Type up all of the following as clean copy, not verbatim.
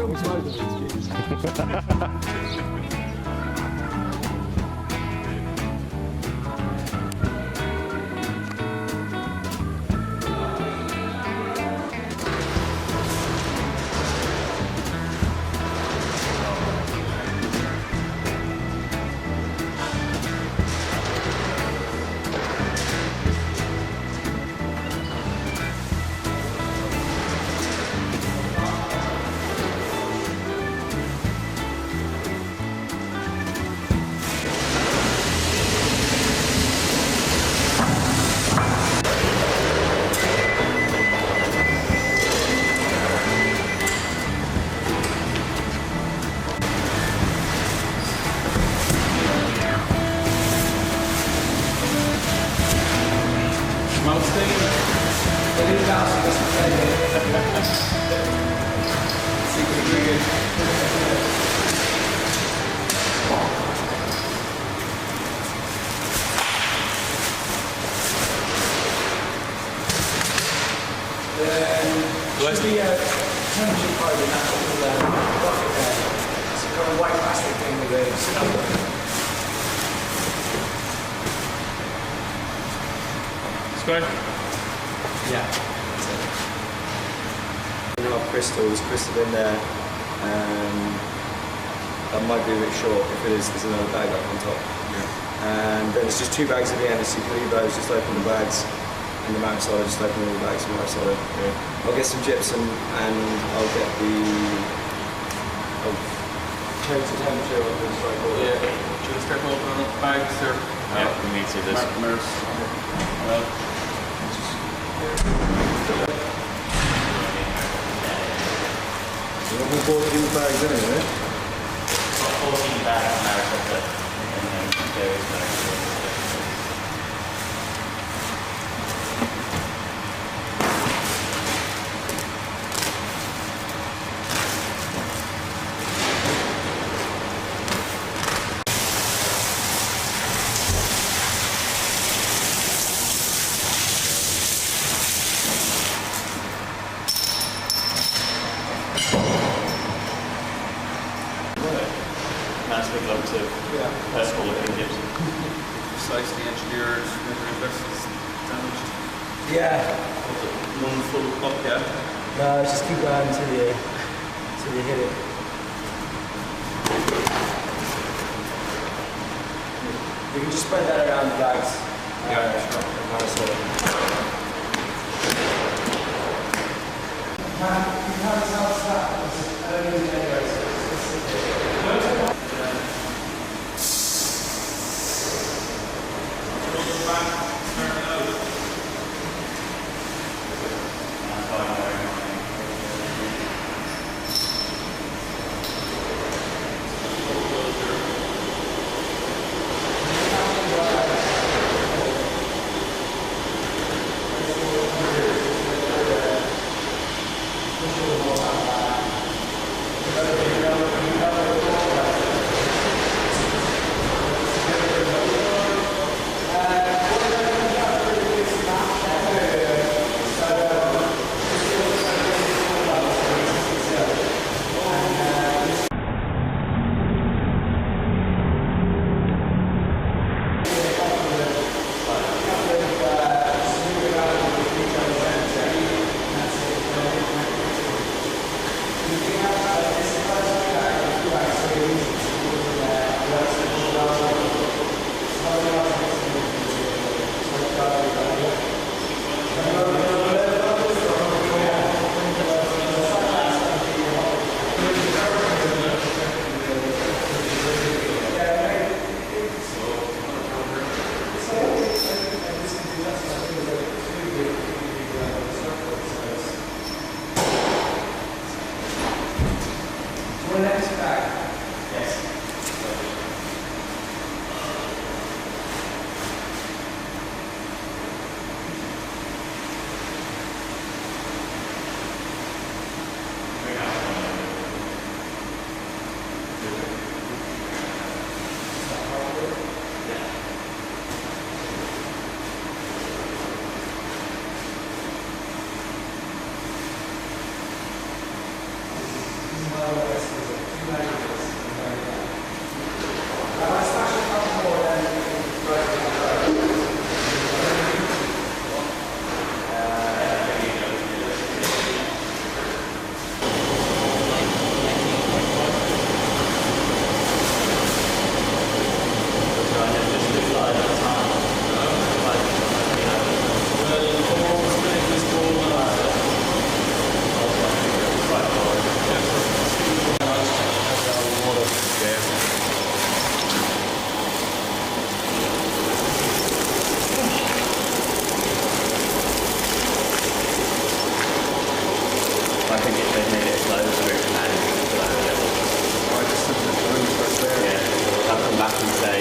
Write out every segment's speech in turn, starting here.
film smoke of it. Where's the temperature probe in that little bucket there? It's a kind of white plastic thing with a cylinder. Square? Yeah. Crystals in there. That might be a bit short. If it is, there's another bag up on top. Yeah. And then it's just 2 bags at the end, so you can leave those, just open the bags. And the mount side, just open all the bags from the side. Yeah. I'll get some gypsum and I'll get the. I'll change the temperature of the strike order. Yeah. Should we start opening up bags or? Yeah, we need to do this. Markers. Well. You want 14 bags in it, eh? 14 bags now, and then various bags. Massive lumps of pestle looking gypsum. Precisely engineered, never vessels damaged. Yeah. One full up, yeah? No, just keep going until you hit it. You can just spread that around the bags. Yeah, sure. I think if they made it closer, it can add to that level. I just took the phone right there. Yeah, I'll come back and say,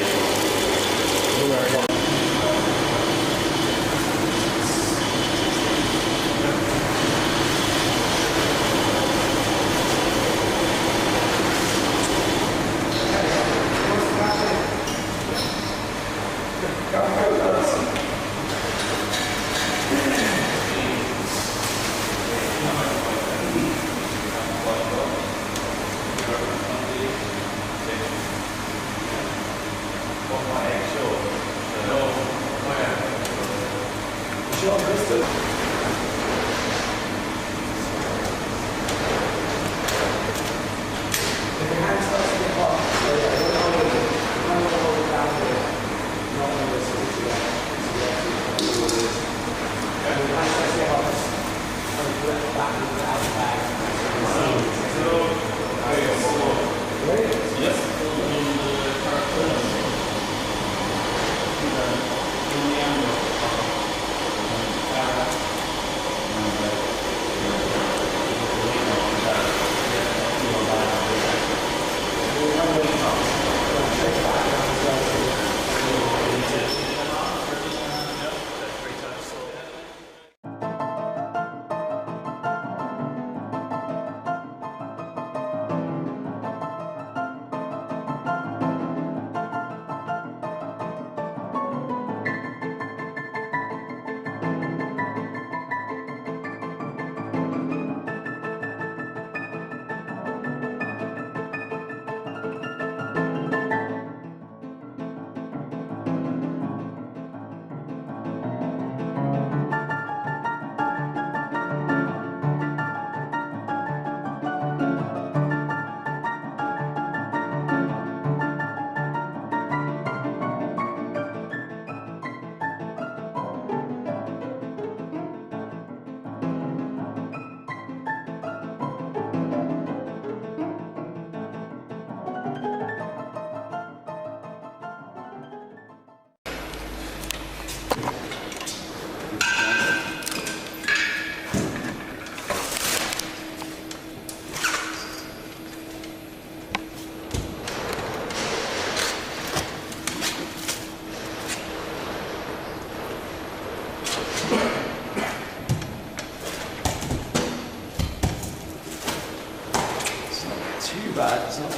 bad. It's not.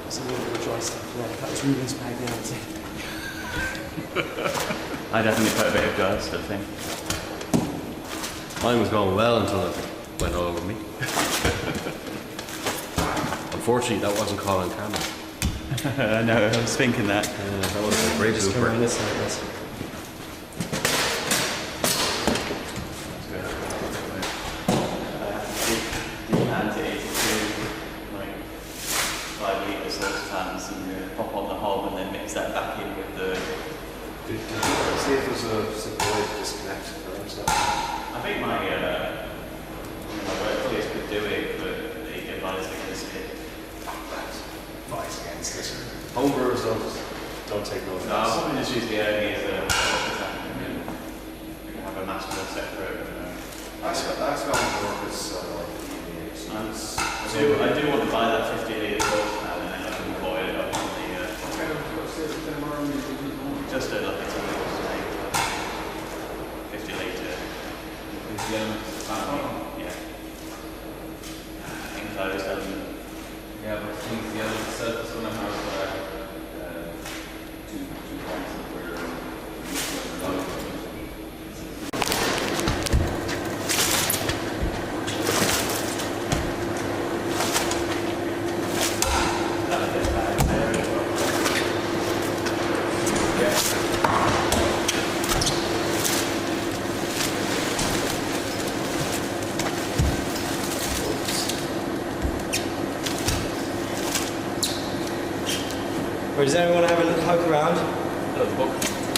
It's a little bit of dry stuff there. That was Reuben's bag there, I'd say. I definitely put a bit of dry stuff in. Mine was going well until it went all over me. Unfortunately, that wasn't caught on camera. I know, I was thinking that. That was a great Just come blooper. around this side, yes. Pop on the hob and then mix that back in with the... See if there's a void disconnect or something. I think my workplace could do it, but they advise against it. Advice against it. Homebrewers don't take no No, I'll probably just use the only as a and have a master separate. That's got to work as I do want to buy that 50 litre sauce now and then I can boil it up on the... just a like it's a little snake. 50 litre. Yeah. Enclosed element. Yeah, but the other surface one I have 2 points where Or does anyone want to have a little poke around? Love the book.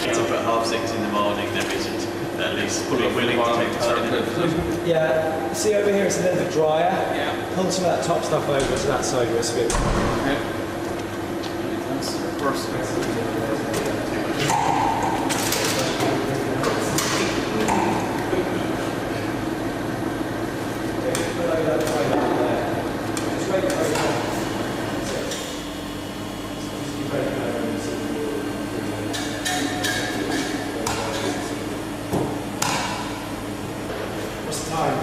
It's up at 6:30 in the morning, there isn't at least fully willing to take the time. Yeah, see over here it's a little bit drier. Yeah. Pull some of that top stuff over to that side where it's a bit. Okay. That's first. What's the time?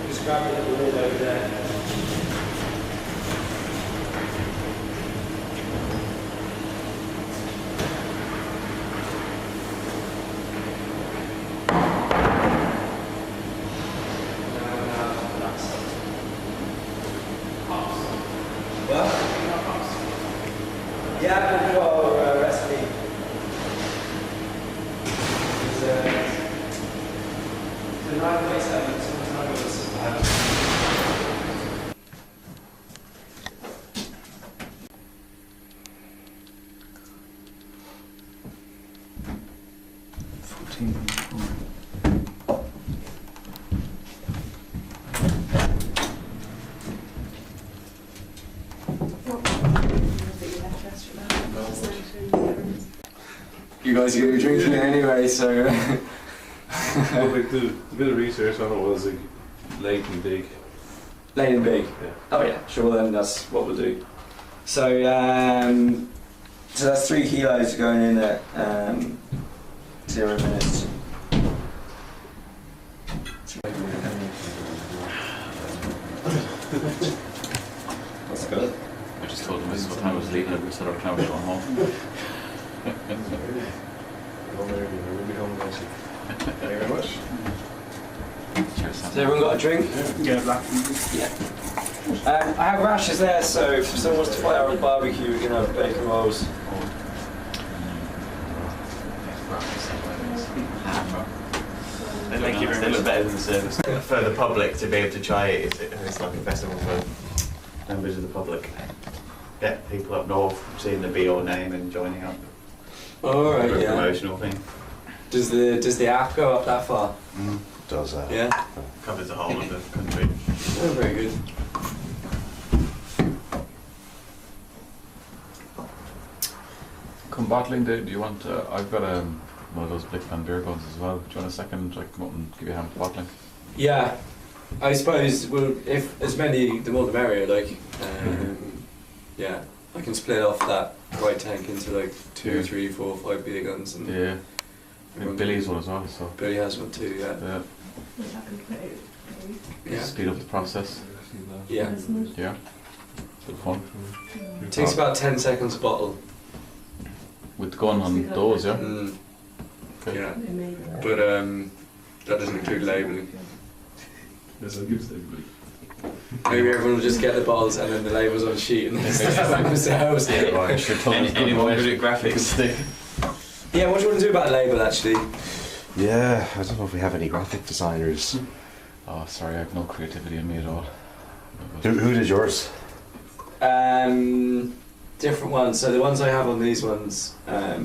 Just grab a little lid over there. Yeah, we'll do our recipe. The 9.7, someone's not going to You guys are going to be drinking it anyway, so. Well, like the bit of research on it was like late and big. Late and big? Yeah. Oh yeah, sure, well then that's what we'll do. So, so that's 3 kilos going in at 0 minutes. That's good. I just told him this is what time I was leaving, we said our time was going home. We'll be home eventually. Thank you very much. Cheers, Sam. Has everyone got a drink? Yeah, black. Yeah. I have rashes there, so if someone wants to fly out on the barbecue, we can have bacon rolls. They make you they look better than the service. For the public to be able to try it, it's like a festival for members of the public. Get people up north seeing the Beoir name and joining up. Alright, For a yeah. promotional thing. Does the app go up that far? Does that? Yeah. Covers the whole of the country. Oh, very good. Come bottling day, do you want, I've got one of those Blick Pan beer guns as well. Do you want a second? I can come up and give you a hand with bottling. Yeah. I suppose, well, if as many, the more the merrier, like, yeah. I can split off that white tank into like 2, 3, 4, 5 beer guns. And Yeah. And Billy's one as well, so. Billy has one too, yeah. Yeah. Yeah. Speed up the process. Yeah. Yeah. Good fun. It takes about 10 seconds a bottle. With the gun on those, yeah? Mm. Okay. Yeah. But that doesn't include labelling. Maybe everyone will just get the bottles and then the labels on sheet and then start back themselves. Anyone good at graphics? Yeah, what do you want to do about the label actually? Yeah, I don't know if we have any graphic designers. Oh, sorry, I have no creativity in me at all. Who did yours? Different ones. So the ones I have on these ones, I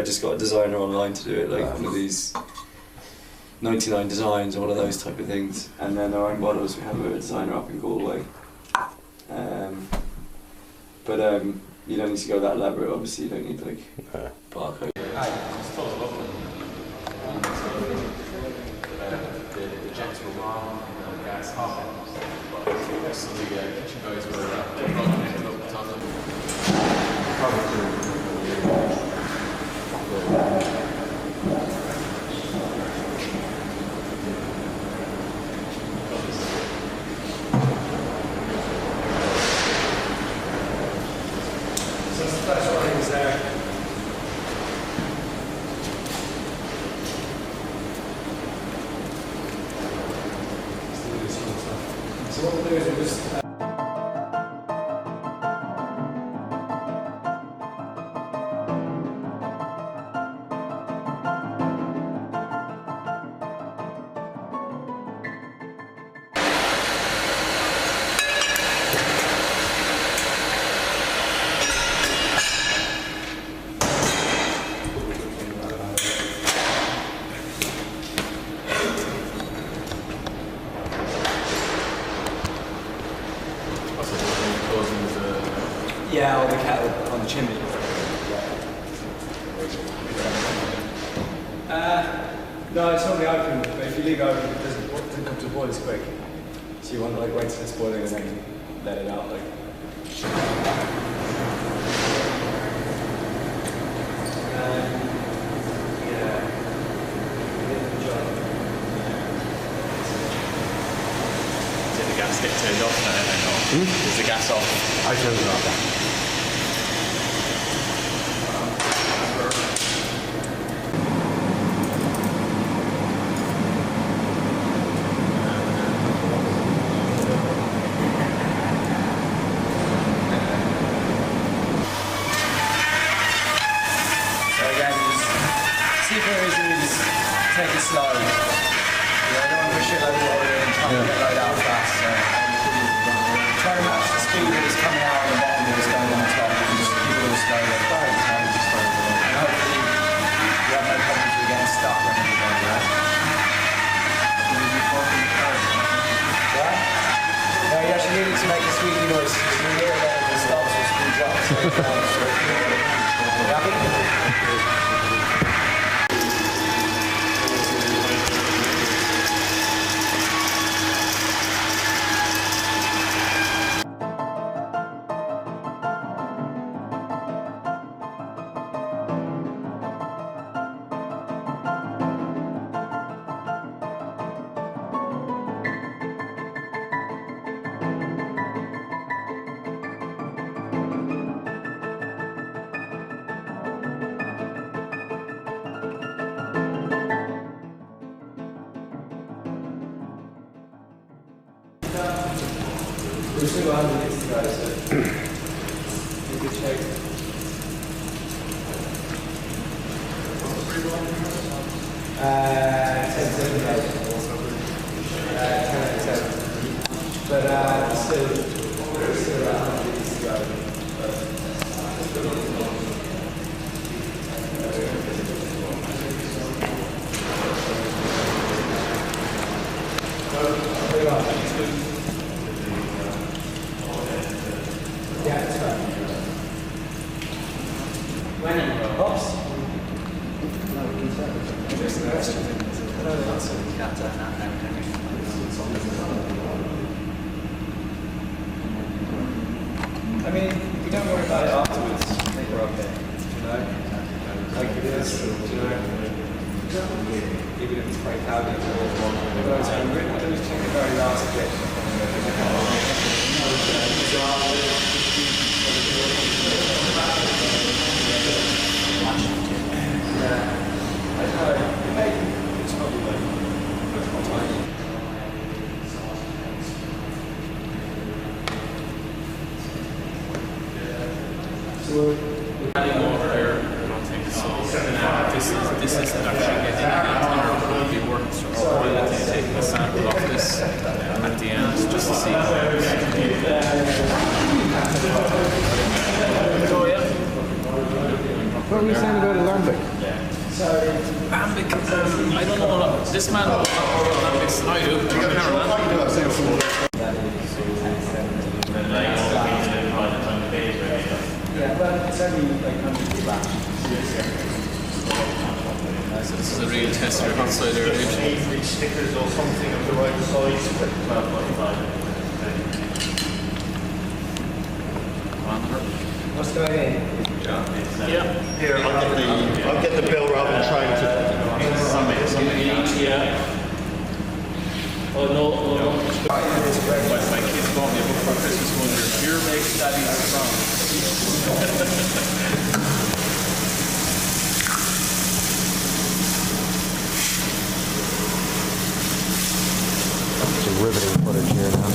just got a designer online to do it, like one of these 99 designs or one of those type of things. And then our own bottles, we have a designer up in Galway. But you don't need to go that elaborate. Obviously, you don't need like barcode. The jets were wrong, the gas hot. So the kitchen guys were running up the top of So it's the first one is there. So what we'll do is we'll just Yeah, or the kettle on the chimney. No, it's normally open, but if you leave it open, it doesn't come to a boil as quick. So you want to like wait till it's boiling and then let it out. Like. Did the gas get turned off then? Is the gas off? I turned it off. Take it slow. You know, I don't want to push it load of water in and try and get load out fast. So try to match the speed that it's coming out on the bottom that it's going on top. You just keep it all slow. And hopefully you have no problems with getting stuck when you're going there. Right? No, you actually need it to make a squeaky noise. If you hear that, it stops or speeds up. So happy? We're still 100 minutes to go, so in good shape. What's the free one? 10-7 days. 10-7. But still about 100 minutes to go. Yeah, it's fine. When in the box? No, Kinsale. Just the rest of it. No, that's it. You can't turn that down, can you? I mean, we don't worry about it afterwards. I think we're okay. You know? Like it is, you know? Even if it's quite cloudy, we'll just check the very last bit. This is actually getting under the work, so we're taking a sample of this at the end just to see how it goes. What were you saying about Alembic? Lambic, I don't know, this man knows more Lambics than I do. Yeah, but it's only like 100 back. So this is a real test of your hot cider range. These stickers or something of the right size. What's going in? Yeah. Here, I'll get the bill rather than trying to. Yeah. Oh no. My kids bought me a book for Christmas one year. Beer makes daddy strong. Riveting footage here now.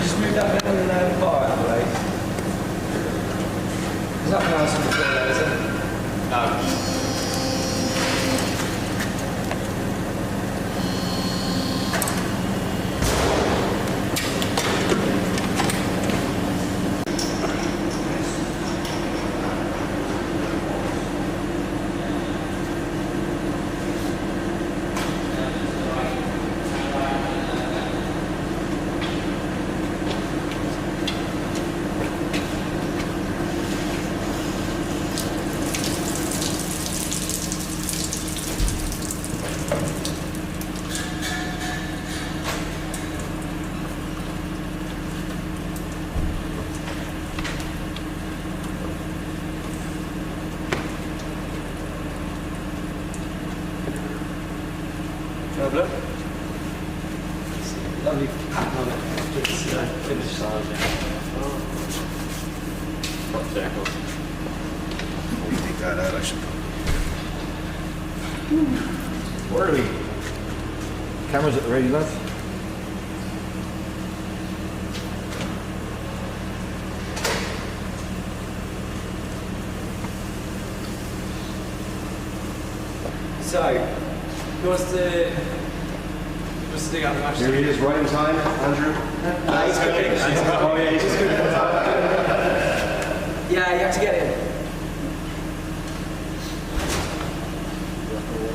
Just move that bit under there. else on the floor there, is there? No. Look. Lovely pattern on it. Just finished size. Top circle. We take that out, I should. Where are we? Cameras at the ready, lads? So, what's the thing out the match? Here he is, right in time, Andrew. He's cooking. Oh yeah, he's just cooking. Yeah, you have to get in.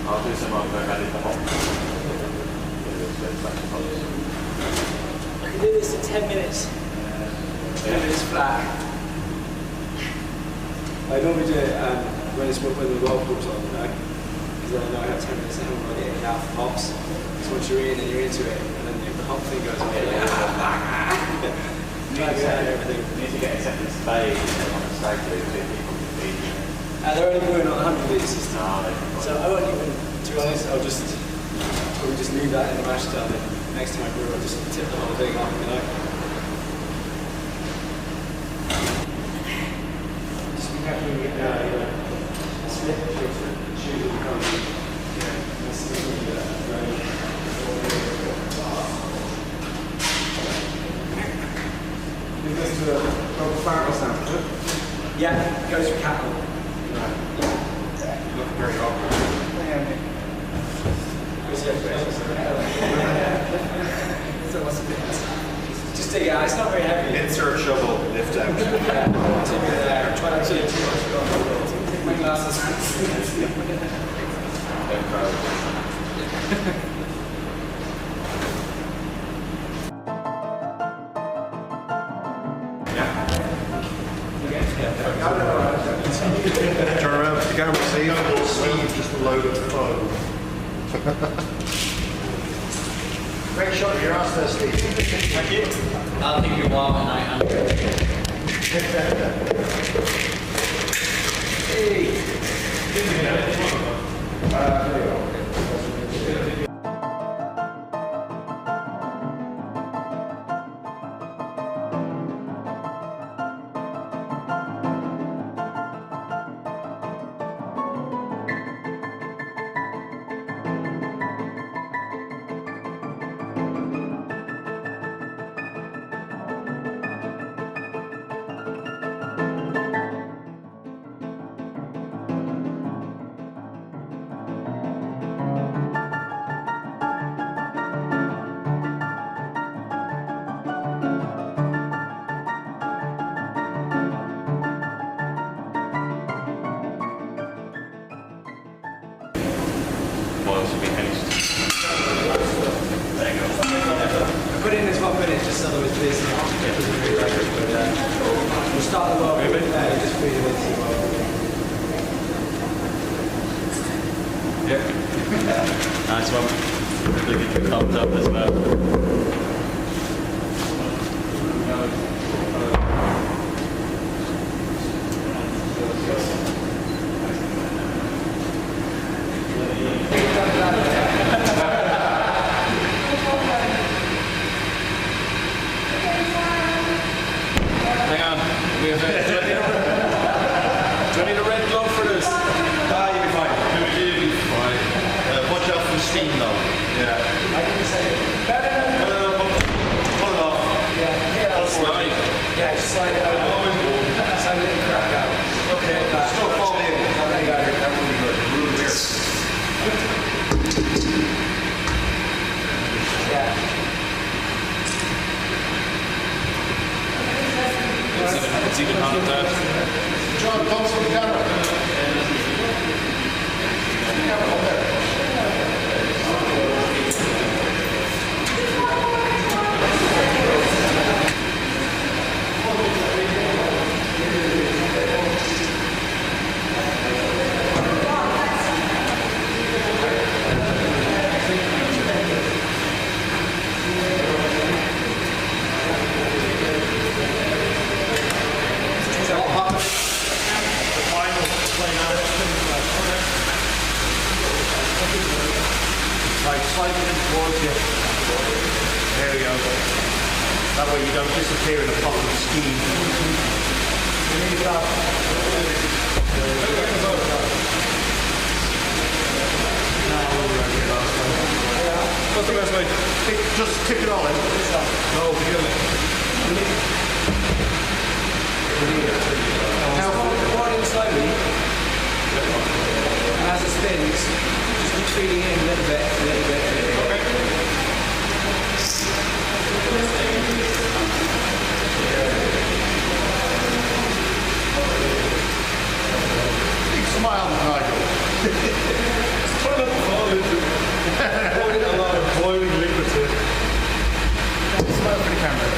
I'll do some over ready for hot. I can do this in 10 minutes. 10 minutes flat. I normally do it when the World Cup's on, you know? Because then I know I have 10 minutes and I'm going to get out for hops. So once you're in and you're into it, and then the hop thing goes on, you're like, everything. You need to get a second spade on a stag do so people can feed you. They're only going on 100 litre system. No, So I won't even, to be honest, I'll probably just leave that in the mash tub and next time I brew I'll just tip the whole thing off, you know. Just be careful when you get down, you know. Slip, shoot will become, you know, that's the thing with that. It goes to a proper barrel sound, does it? Yeah, it goes for cattle. Look very awkward. Just take it out, it's not very heavy. Insert shovel, lift out. Yeah, take it there. Try not to take too much. Take my glasses. Turn around to the camera, see? Steve, just a load of foam. Great shot of your ass there, Steve. Thank you. I'll think you're warm at night, Andrew. Put it in this 1 minute just so that it's busy. We'll start the world with that, just feed it into the world. Yep. Nice one. Look at the thumbs up as well. Hang on. Do I need a red glove for this? Ah, you'll be fine. You'll be fine. Watch out for steam though. Yeah. I can say, Pull it off. yeah, Slide. yeah, just slide it over. Slide it in, crack out. Okay. It's even not that. John, come to the camera. Right, slightly in towards you. There we go. That way you don't disappear in a pot of steam. You need that. What's the best way? Just tip it all in. No, begin it. Now, pour it in slowly, and as it spins, just keep feeding in a little bit, a little bit, a little bit. Big smile, Nigel. It's trying not to fall into pouring a lot of boiling liquid here. Smile for the camera.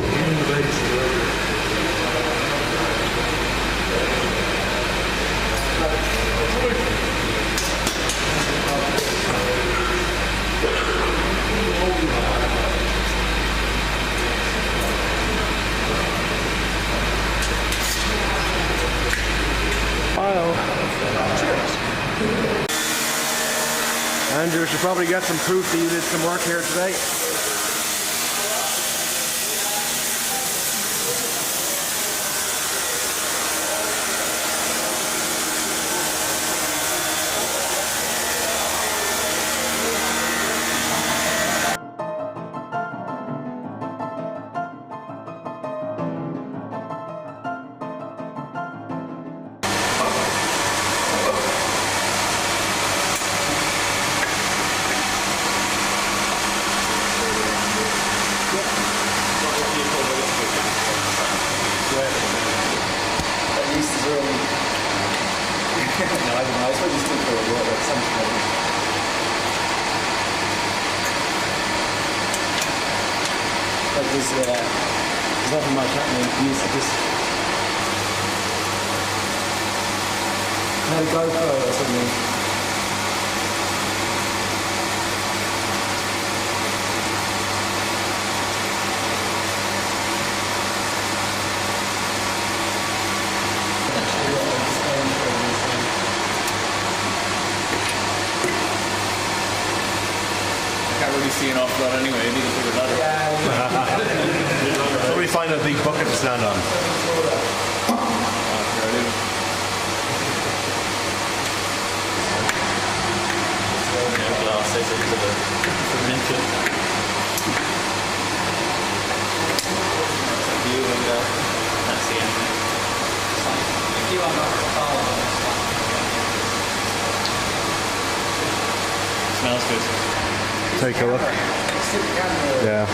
In the base. Andrew, we should probably get some proof that you did some work here today. There's nothing much happening. Use this. Had a GoPro or something. Can't really see an awful lot anyway. You need to figure that out. Somebody find a big bucket to stand on. Glasses into the fermented. You and that's the end. You are not Smells good. Take a look. Yeah.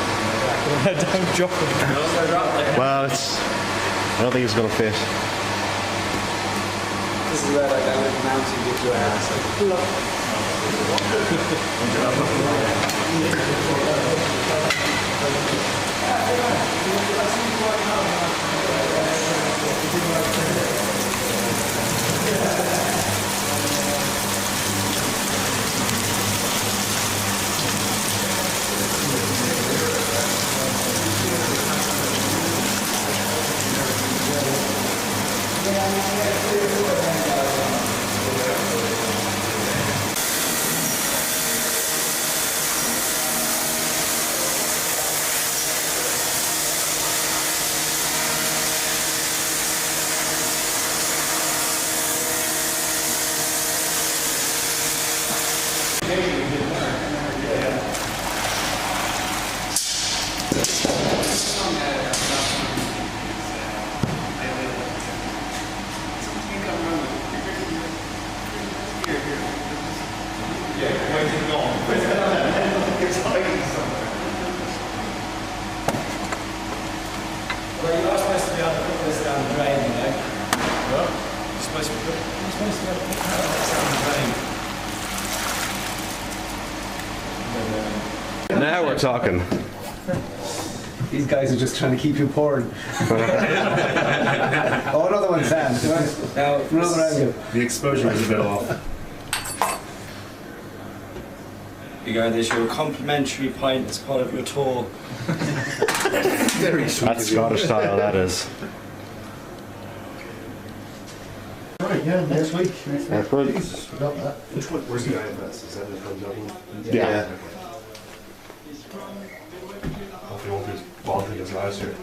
Don't drop it. Well, I don't think it's going to fit. This is where like that little mountain gives you a ass. down the drain, you know. It's supposed to be good. It's supposed to go down the drain. Now we're talking. These guys are just trying to keep you pouring. Oh, another one, Sam. Now, another angle. The exposure is a bit off. You go, there's your complimentary pint as part of your tour. Very sweet. That's Scottish style, that is. Right, yeah, next week. That's good. Jesus, forgot that. Which one? Where's the IFS? Is that in Dublin? Yeah. Hopefully it won't be as balding as last year.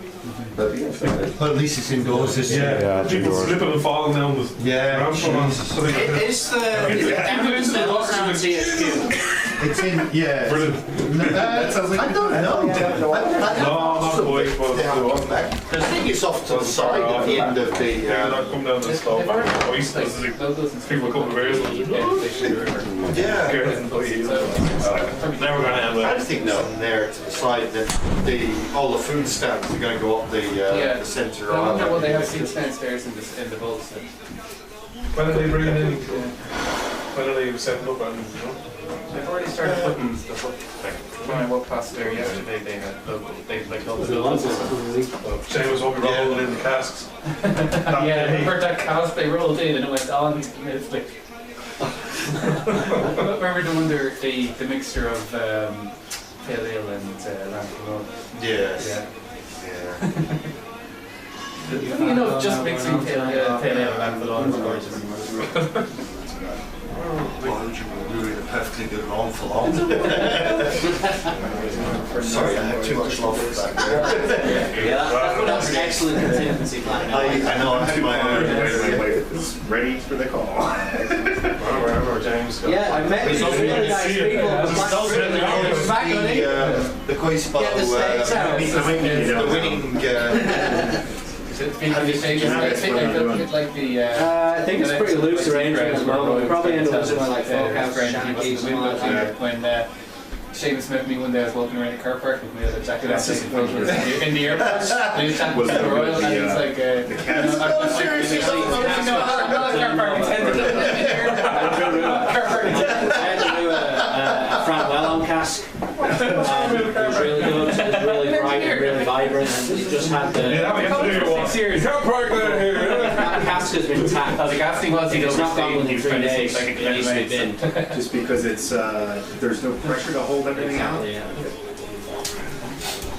Well, at least it's indoors this year. Yeah, People slipping and falling down the Yeah, ramp. Jesus. Is the evidence the lockdown THQ? It's in, yeah. Brilliant. I don't know. No, not quite. They haven't come back. I think it's off to the side at the end of the. Yeah, not come down the slope. People come to beers. Yeah. Never gonna end I that. think down there to the side that all the food stands are going to go up the centre. I wonder what they have seats downstairs in the vaults. When are they bringing in? When are they setting up? And They've already started putting stuff up. When I walked past there yesterday, they like all the Shane was hoping rolling in the casks. yeah, I remember that cask they rolled in and it went on. It's like I remember the mixture of pale ale and lamb. Yes. Yeah. You know, just mixing pale ale and lamb is gorgeous. Why would you do it a perfectly good long for long? Sorry, I had too much love for that. That's an excellent contingency plan. I know, I had my own. It's ready for the call. Wherever James goes. Yeah, I met these really nice people. The Coispo, the winning. I think it's pretty loose arrangement as well. We'll probably end up with something like forecast shanties or something like that. When Seamus met me one day, I was walking around the car park with my other jacket and taking photos in the airport. And he was chatting to the Royal and he was like, seriously, no, not a car park attendant. Car park attendant. I had to do a front well on cask. It was really good, it was really bright and really vibrant, and it just had the... Car park down here. That cask has been tapped. The casting was It's not gone within 3 days, it needs to be bin. Just because it's there's no pressure to hold everything out. Yeah.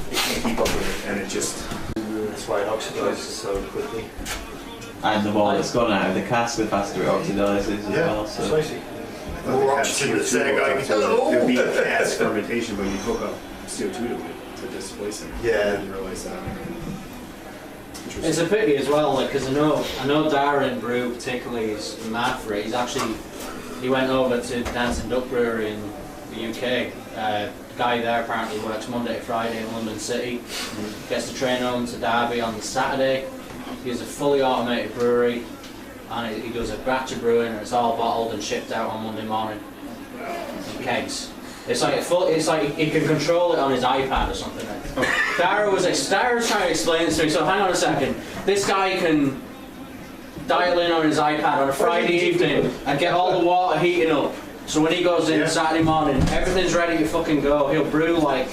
You can't keep up with it, and it just. That's why it oxidizes so quickly. And the more it's gone out of the cask, the faster it oxidizes as well. So. Precisely. More oxygen that's there going, It would be a cask fermentation, but you hook up CO2 to it to displace it. Yeah. I didn't realize that. It's a pity as well, like, because I know Darren Brew particularly is mad for it. He went over to Dancing Duck Brewery in the UK. The guy there apparently works Monday to Friday in London City and gets the train home to Derby on the Saturday. He has a fully automated brewery and he does a batch of brewing and it's all bottled and shipped out on Monday morning in kegs. It's like he can control it on his iPad or something. Dara was trying to explain this to me, so hang on a second. This guy can dial in on his iPad on a Friday evening and get all the water heating up. So when he goes in Saturday morning, everything's ready to fucking go. He'll brew like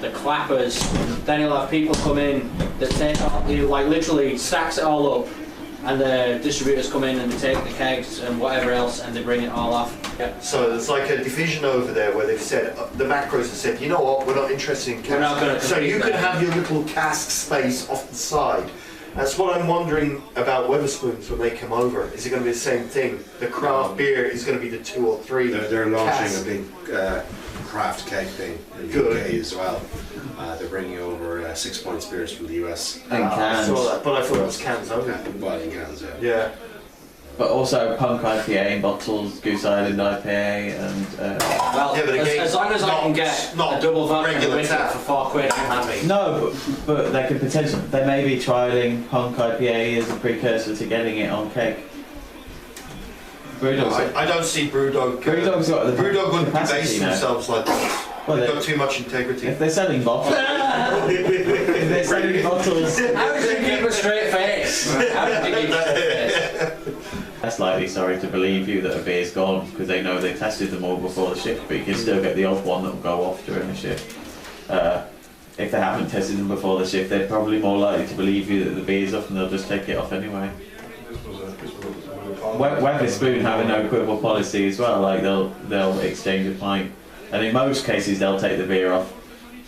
the clappers. Then he'll have people come in that take he like literally stacks it all up. And the distributors come in and they take the kegs and whatever else and they bring it all off. Yeah. So there's like a division over there where they've said, the macros have said, you know what, we're not interested in casks. We're not gonna so you can have your little cask space off the side. That's what I'm wondering about Wetherspoons when they come over. Is it going to be the same thing? The craft beer is going to be the 2 or 3 They're launching casks. a big craft keg thing in the Good. UK as well. They're bringing over 6 Points beers from the US. And I cans. saw that, but I thought it was cans only. Well, in cans, yeah. Yeah. But also Punk IPA bottles, Goose Island IPA and... Yeah, but again, as long as I can get a double vodka regular with it tap. for £4, I'm happy. No, but they could potentially, they may be trialling Punk IPA as a precursor to getting it on cake. Brewdog's I don't see Brewdog. Brewdog's got the Brewdog wouldn't capacity base now. themselves like that. Well, They've got too much integrity. If they're selling bottles, if they're selling bottles, How did you keep a straight face? How did you get this? Less likely, sorry, to believe you that a beer's gone because they know they tested them all before the shift, but you can still get the odd one that will go off during the shift. If they haven't tested them before the shift, they're probably more likely to believe you that the beer's off and they'll just take it off anyway. Weatherspoon have a no quibble policy as well, like they'll exchange a pint, and in most cases they'll take the beer off.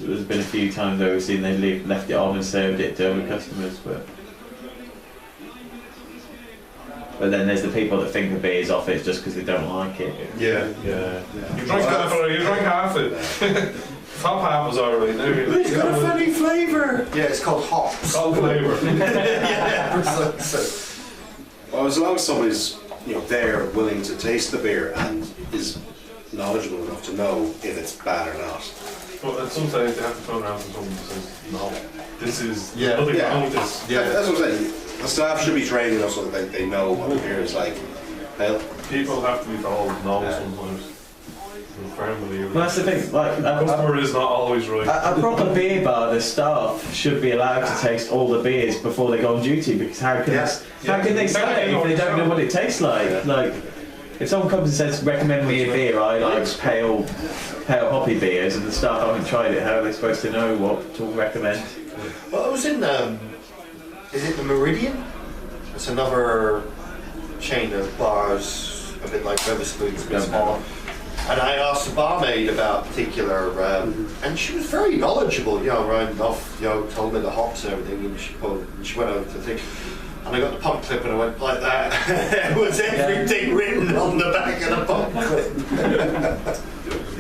There's been a few times where we've seen they left it on and served it to other customers, but then there's the people that think the beer's off it just because they don't like it. Yeah. You drank half it. Top half was alright. It's got a funny flavour. Yeah, it's called hops. Called flavour. Well, as long as somebody's there willing to taste the beer and is knowledgeable enough to know if it's bad or not. But sometimes they have to turn around to someone who says, no, this is nothing wrong with this. Yeah, that's what I'm saying. The staff should be trained enough so that they know what the beer is like. People have to be told no sometimes. Well, that's the thing. Like, the customer is not always right. A proper beer bar, the staff should be allowed to taste all the beers before they go on duty, because how can they sell it if they don't know what it tastes like? Like, if someone comes and says, recommend me a beer, I like pale hoppy beers, and the staff haven't tried it, how are they supposed to know what to recommend? Well, I was in, is it the Meridian? It's another chain of bars, a bit like Weatherspoon's, a bit smaller. And I asked the barmaid about particular, and she was very knowledgeable, right enough, told me the hops and everything, and she went over to the thing. And I got the pump clip and I went like that. There was everything written on the back of the pump clip.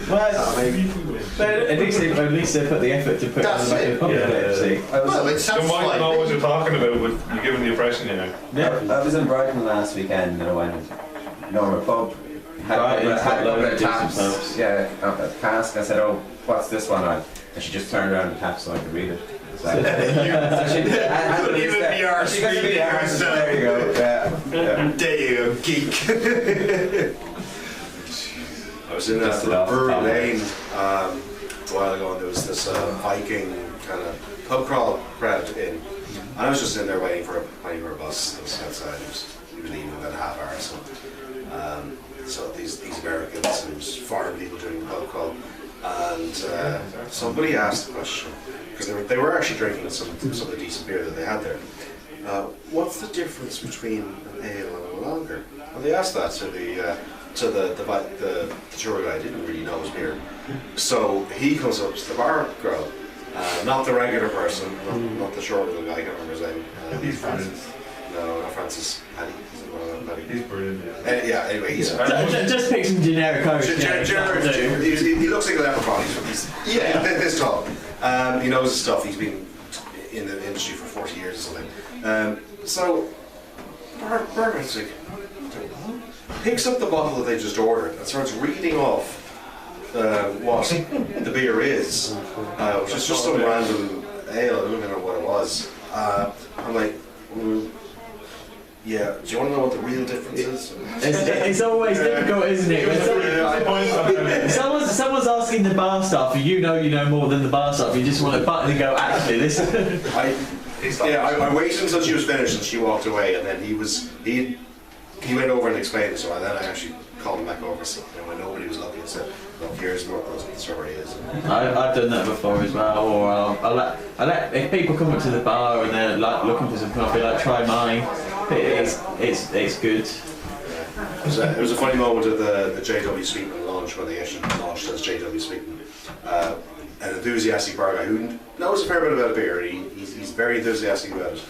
Well, at least they put the effort to put it on the back of the pump clip, Well, it sounds you might know what you're talking about, but you're giving the impression, I was in Brighton last weekend and I went, a pub. Had a couple of taps, a cask. I said, "Oh, what's this one on?" And she just turned around the tap so I could read it. So, couldn't even be our reading herself. There you go. There you go, geek. I was in Brewery Lane a while ago, and there was this Viking kind of pub crawl crowd in, and I was just in there waiting for a bus that was outside. He was leaving in about a half hour or so. So these Americans, and foreign people doing the pub crawl, and somebody asked the question, because they were actually drinking some of the decent beer that they had there. What's the difference between an ale and a lager? And they asked that to the tour guy. Didn't really know his beer, so he comes up to the bar girl, not the regular person, not the short little guy. I can't remember his name. He's Francis. No, not Francis. Paddy. He's brilliant. Anyway, he's just pick some generic Irish. He looks like a leprechaun. He's this tall. He knows his stuff. He's been in the industry for 40 years or something. So Bart's like, picks up the bottle that they just ordered and starts reading off what the beer is, which is just some random ale. I don't even know what it was. I'm like, yeah, do you want to know what the real difference is? It's always difficult, isn't it? When someone's asking the bar staff, you know more than the bar staff, you just want to button and go, actually, this... I waited until she was finished and she walked away, and then he went over and explained it, so then I actually called him back over, when nobody was looking and said, look, here's what the story is. I've done that before as well, or I'll let if people come up to the bar and they're like looking for something, I'll be like, try mine. It's good. It was a funny moment at the JW Sweeten launch when they actually launched as JW Sweeten. An enthusiastic bar guy who knows a fair bit about beer. He's very enthusiastic about it,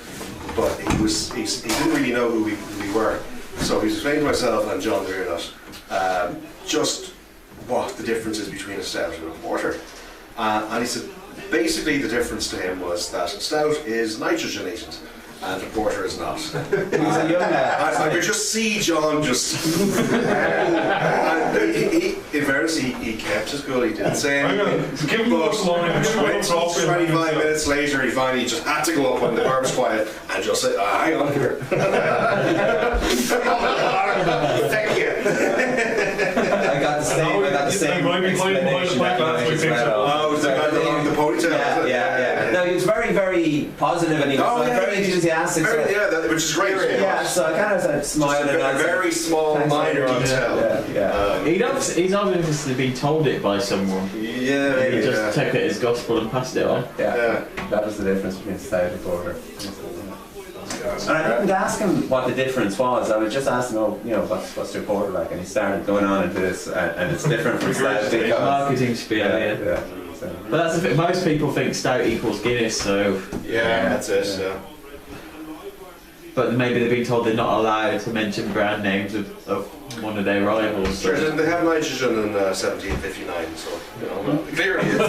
but he didn't really know who we were. So he was explaining to myself and John Dearnott just what the difference is between a stout and a porter. And he said basically the difference to him was that a stout is nitrogenated and a porter is not. I could just see John just... in fairness, he kept his cool, he didn't say anything. But 25 minutes later, he finally just had to go up when the bar was quiet and just say, hang on here. Thank you. I got the same explanation. Oh, was the guy along the ponytail? Yeah. No, he was very, very positive, and he was very enthusiastic. Which is great. Yeah, so I kind of said smile and a very small, minor detail. He's obviously been told it by someone. Yeah, he just took it as gospel and passed it on. Yeah. That was the difference between stout and porter. And I didn't ask him what the difference was. I was just asking him, what's your porter like? And he started going on into this, and it's different from stout. Marketing spiel, yeah. But that's the thing. Most people think stout equals Guinness, so that's it. Yeah. But maybe they've been told they're not allowed to mention brand names of one of their rivals. Sure, they have nitrogen in 1759, so clearly it's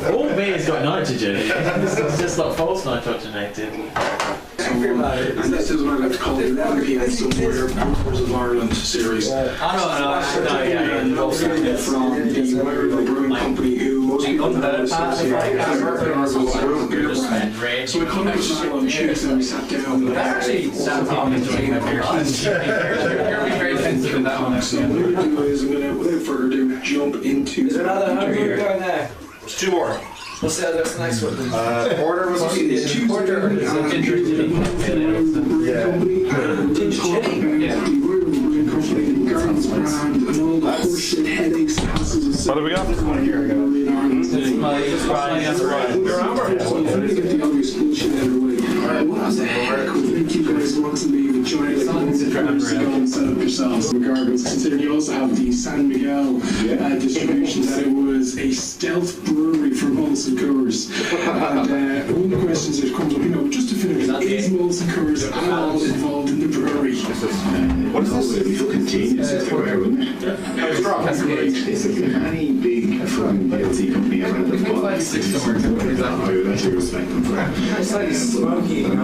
all beer's got nitrogen. It's just like false nitrogenated. And this is what I like to call the 11 p.m. somewhere Brewers of Ireland series. I know. From the Ireland Brewing Company, who most people know as so we kind of just on Tuesday we sat down. Actually, sounds enjoying that beer. You're very sensitive in that one. So what we're going to do is, without further ado, jump into. Is there another 100 going there? There's 2 more. What's the next one? Porter was Porter is a ginger chili. Ginger chili? Yeah. What do we got? What the heck would make you guys want to leave and join it? Go and set up yourselves. Regardless, considering you also have the San Miguel distribution, that it was a stealth brewery for Molson Coors. And one of the questions that comes up, just to finish, is Molson Coors at all involved in the brewery? What is this? If you continue to square, wouldn't it? Basically, any big guilty company ever had the fun. I would actually respect them for that. It's like smoky. In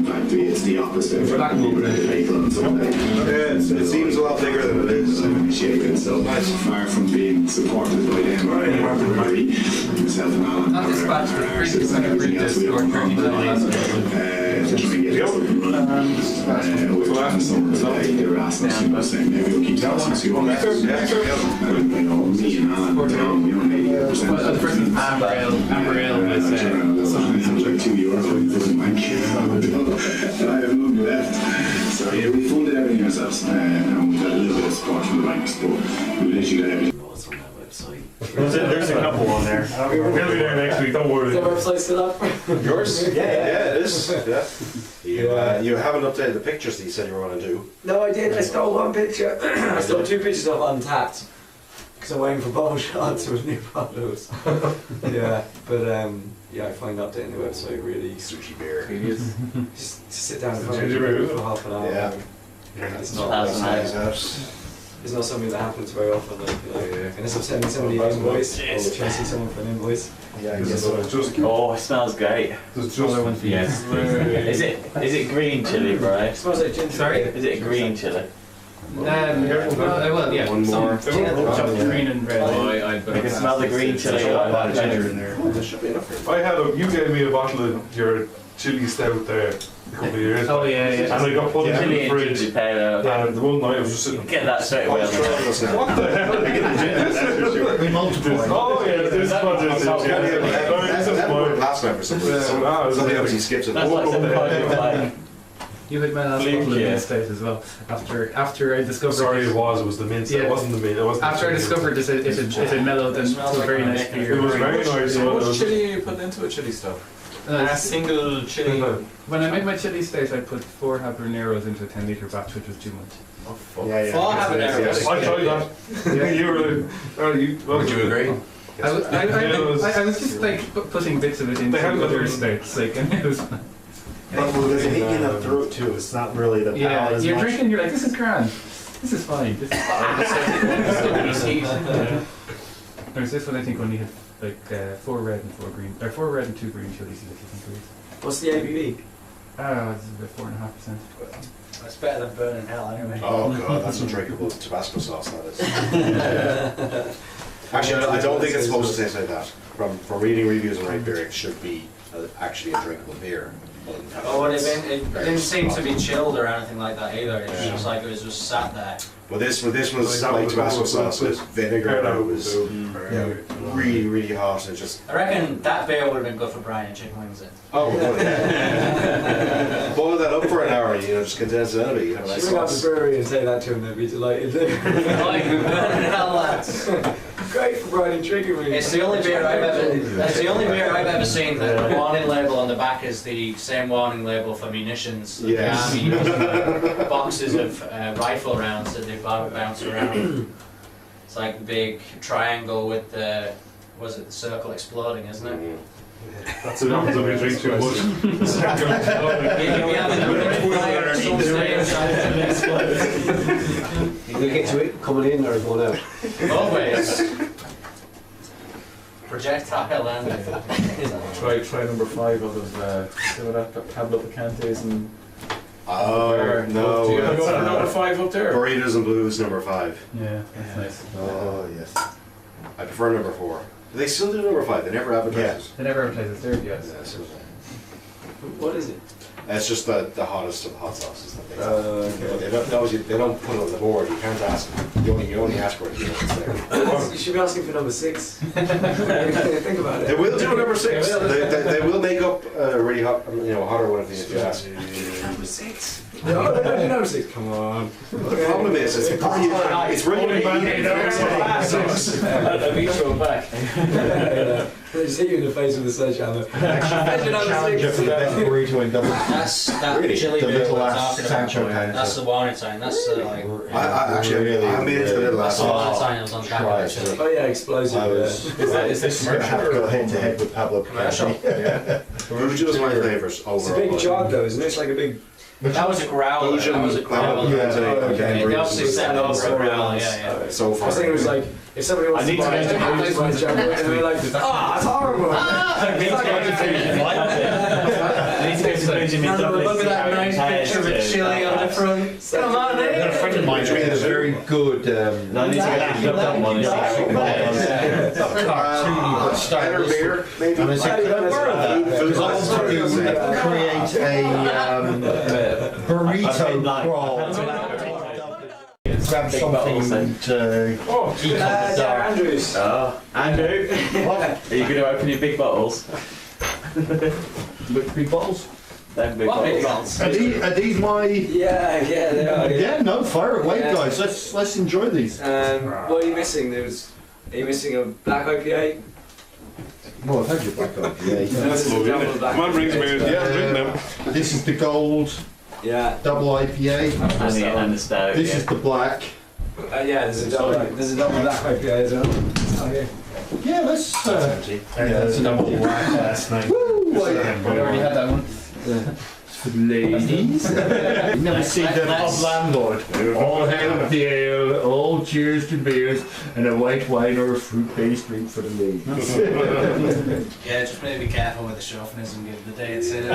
fact, it's the opposite for that it seems a lot bigger than it is. So far from being supported by them, myself and Alan Not dispatched, but 3% of British or 39. to try and get it up and running. We've done some today, they were asking us, saying maybe we'll keep asking us who wants me and Alan, Tom, 80%. Well, the first one, Amber Ale was something like €2 for the fucking bank. And I have none left. So yeah, we funded everything ourselves, and we got a little bit of support from the banks, but we literally got everything. There's a couple on there. We'll be there next week, don't worry. Is the website still up? Yours? Yeah, it is. Yeah. You haven't updated the pictures that you said you were going to do. No, I did. I stole one picture. I stole 2 pictures of Untapped. Because I'm waiting for bottle shots with new bottles. I find updating the website really sushi beer. Just to sit down and for half an hour. Yeah. It's not something that happens very often. Unless I'm sending somebody an invoice or chasing someone for an invoice. Oh, it smells great. Is it green chili, right? It smells like ginger. Sorry? Is it a green chili? Well, yeah. One more. Green and red. I can smell the green chili. A lot of ginger in there. There should be enough. You gave me a bottle of your chili stout there a couple of years. Oh yeah. And I got put in the fridge. And the one night I was just sitting. Get that straight away. What the hell? We multiply. Oh yeah, this one just. Last night for some reason. Somebody obviously skips it. That's like some kind of like. You had my last bottle of mint stout as well. After I discovered. Sorry, it was the mint. Yeah. It wasn't the mint. It wasn't. After I discovered this, it had mellowed and it was very nice beer. It was very nice. How much chili are you putting into a chili stuff? A single chili. When I made my chili stout, I put 4 habaneros into a 10-litre batch, which was too much. Oh fuck. 4 habaneros. I tried that. Would you agree? I was just like putting bits of it into other stouts, like, and it was. But there's an heat in the throat too. It's not really the palate as you're much. drinking. You're like, this is grand. This is fine. This is fine. There's this one. I think only had like 4 red and 4 green, or 4 red and 2 green chilies. What's the ABV? It's about 4.5%. That's better than burning hell anyway. Oh god, that's undrinkable Tabasco sauce, that is. Actually, I don't think it's supposed to taste like that. From reading reviews on Right Beer, it should be actually a drinkable beer. Oh, it didn't seem to be chilled or anything like that either. It was just like it was just sat there. Well, this was like Tabasco sauce with vinegar. It was really, really hot. And just. I reckon that beer would have been good for Brian and chicken wings. Oh, yeah. Boil that up for an hour, just condense it out of it. Should we go to the brewery and say that to him? They'd be delighted. Great for Brian and chicken wings. It's the only beer I've ever seen that the warning label on the back is the same warning label for munitions. Yes. The army boxes of rifle rounds that they bounce around. It's like the big triangle with the circle exploding, isn't it? That's what happens when we drink too much. You get to it coming in or going out? Always. Projectile landing. Try number 5 out of see what that Pablo Picantes and. Oh no! Do you have number 5 up there? Burritos and Blues number 5. Yeah, that's nice. Oh yes. I prefer number 4. Do they still do number 5? They never advertise it. They never advertise the third, yes. What is it? It's just the hottest of the hot sauces that they have. Okay. They don't put it on the board. You can't ask. You only ask for it. It's there. You should be asking for number 6. Think about it. They will do number 6. They will make up a really hot, hotter one if you ask. Number 6. No, number 6. Come on. The problem is, it's really back. They just hit you in the face with a sledgehammer. Challenger for the best burrito in Dublin. That's that Really? chili The beer little we're ass talking about. Sancho kind. That's the warning sign. That's the like. I made it to the little That's last the one. warning sign that was on the back of the chili. Oh yeah, explosive. Is this commercial? Go head to head with Pablo Commercial. Picanti. Rouge was my favourite overall. It's a big jog though, isn't it? It's like a big. That was a growler. That was a growler. Yeah, They obviously set it up for a growler. Yeah. So I far. was thinking it was like if somebody wants to buy it, they just buy a jog and they're like, it's horrible. Look at that nice picture of a chili on the front. Come on, A friend of mine made a very good cartoony but stylish beer. And I said, could I borrow that? Because I want to create a burrito crawl. Grab something and eat on the dark. Andrews. Andrew, what? Are you going to open your big bottles? Big bottles? Them big What big bottles. bottles? Are these my? Yeah, they are. Yeah, no, fire away, Yeah. guys. Let's enjoy these. What are you missing? Are you missing a black IPA? Well, I've had your black IPA. Come on, bring some beers. Yeah, drink them. This is the gold Yeah. double IPA. And the stout. This is the black. Yeah, there's a double black IPA as well. Oh, yeah. Yeah, let's. That's a double black last night. Woo! We already had that one. For the ladies. You've never seen the pub landlord. All hail the ale, all cheers to beers, and a white wine or a fruit-based drink for the ladies. Yeah, just maybe be careful with the chauvinism given the day it's in.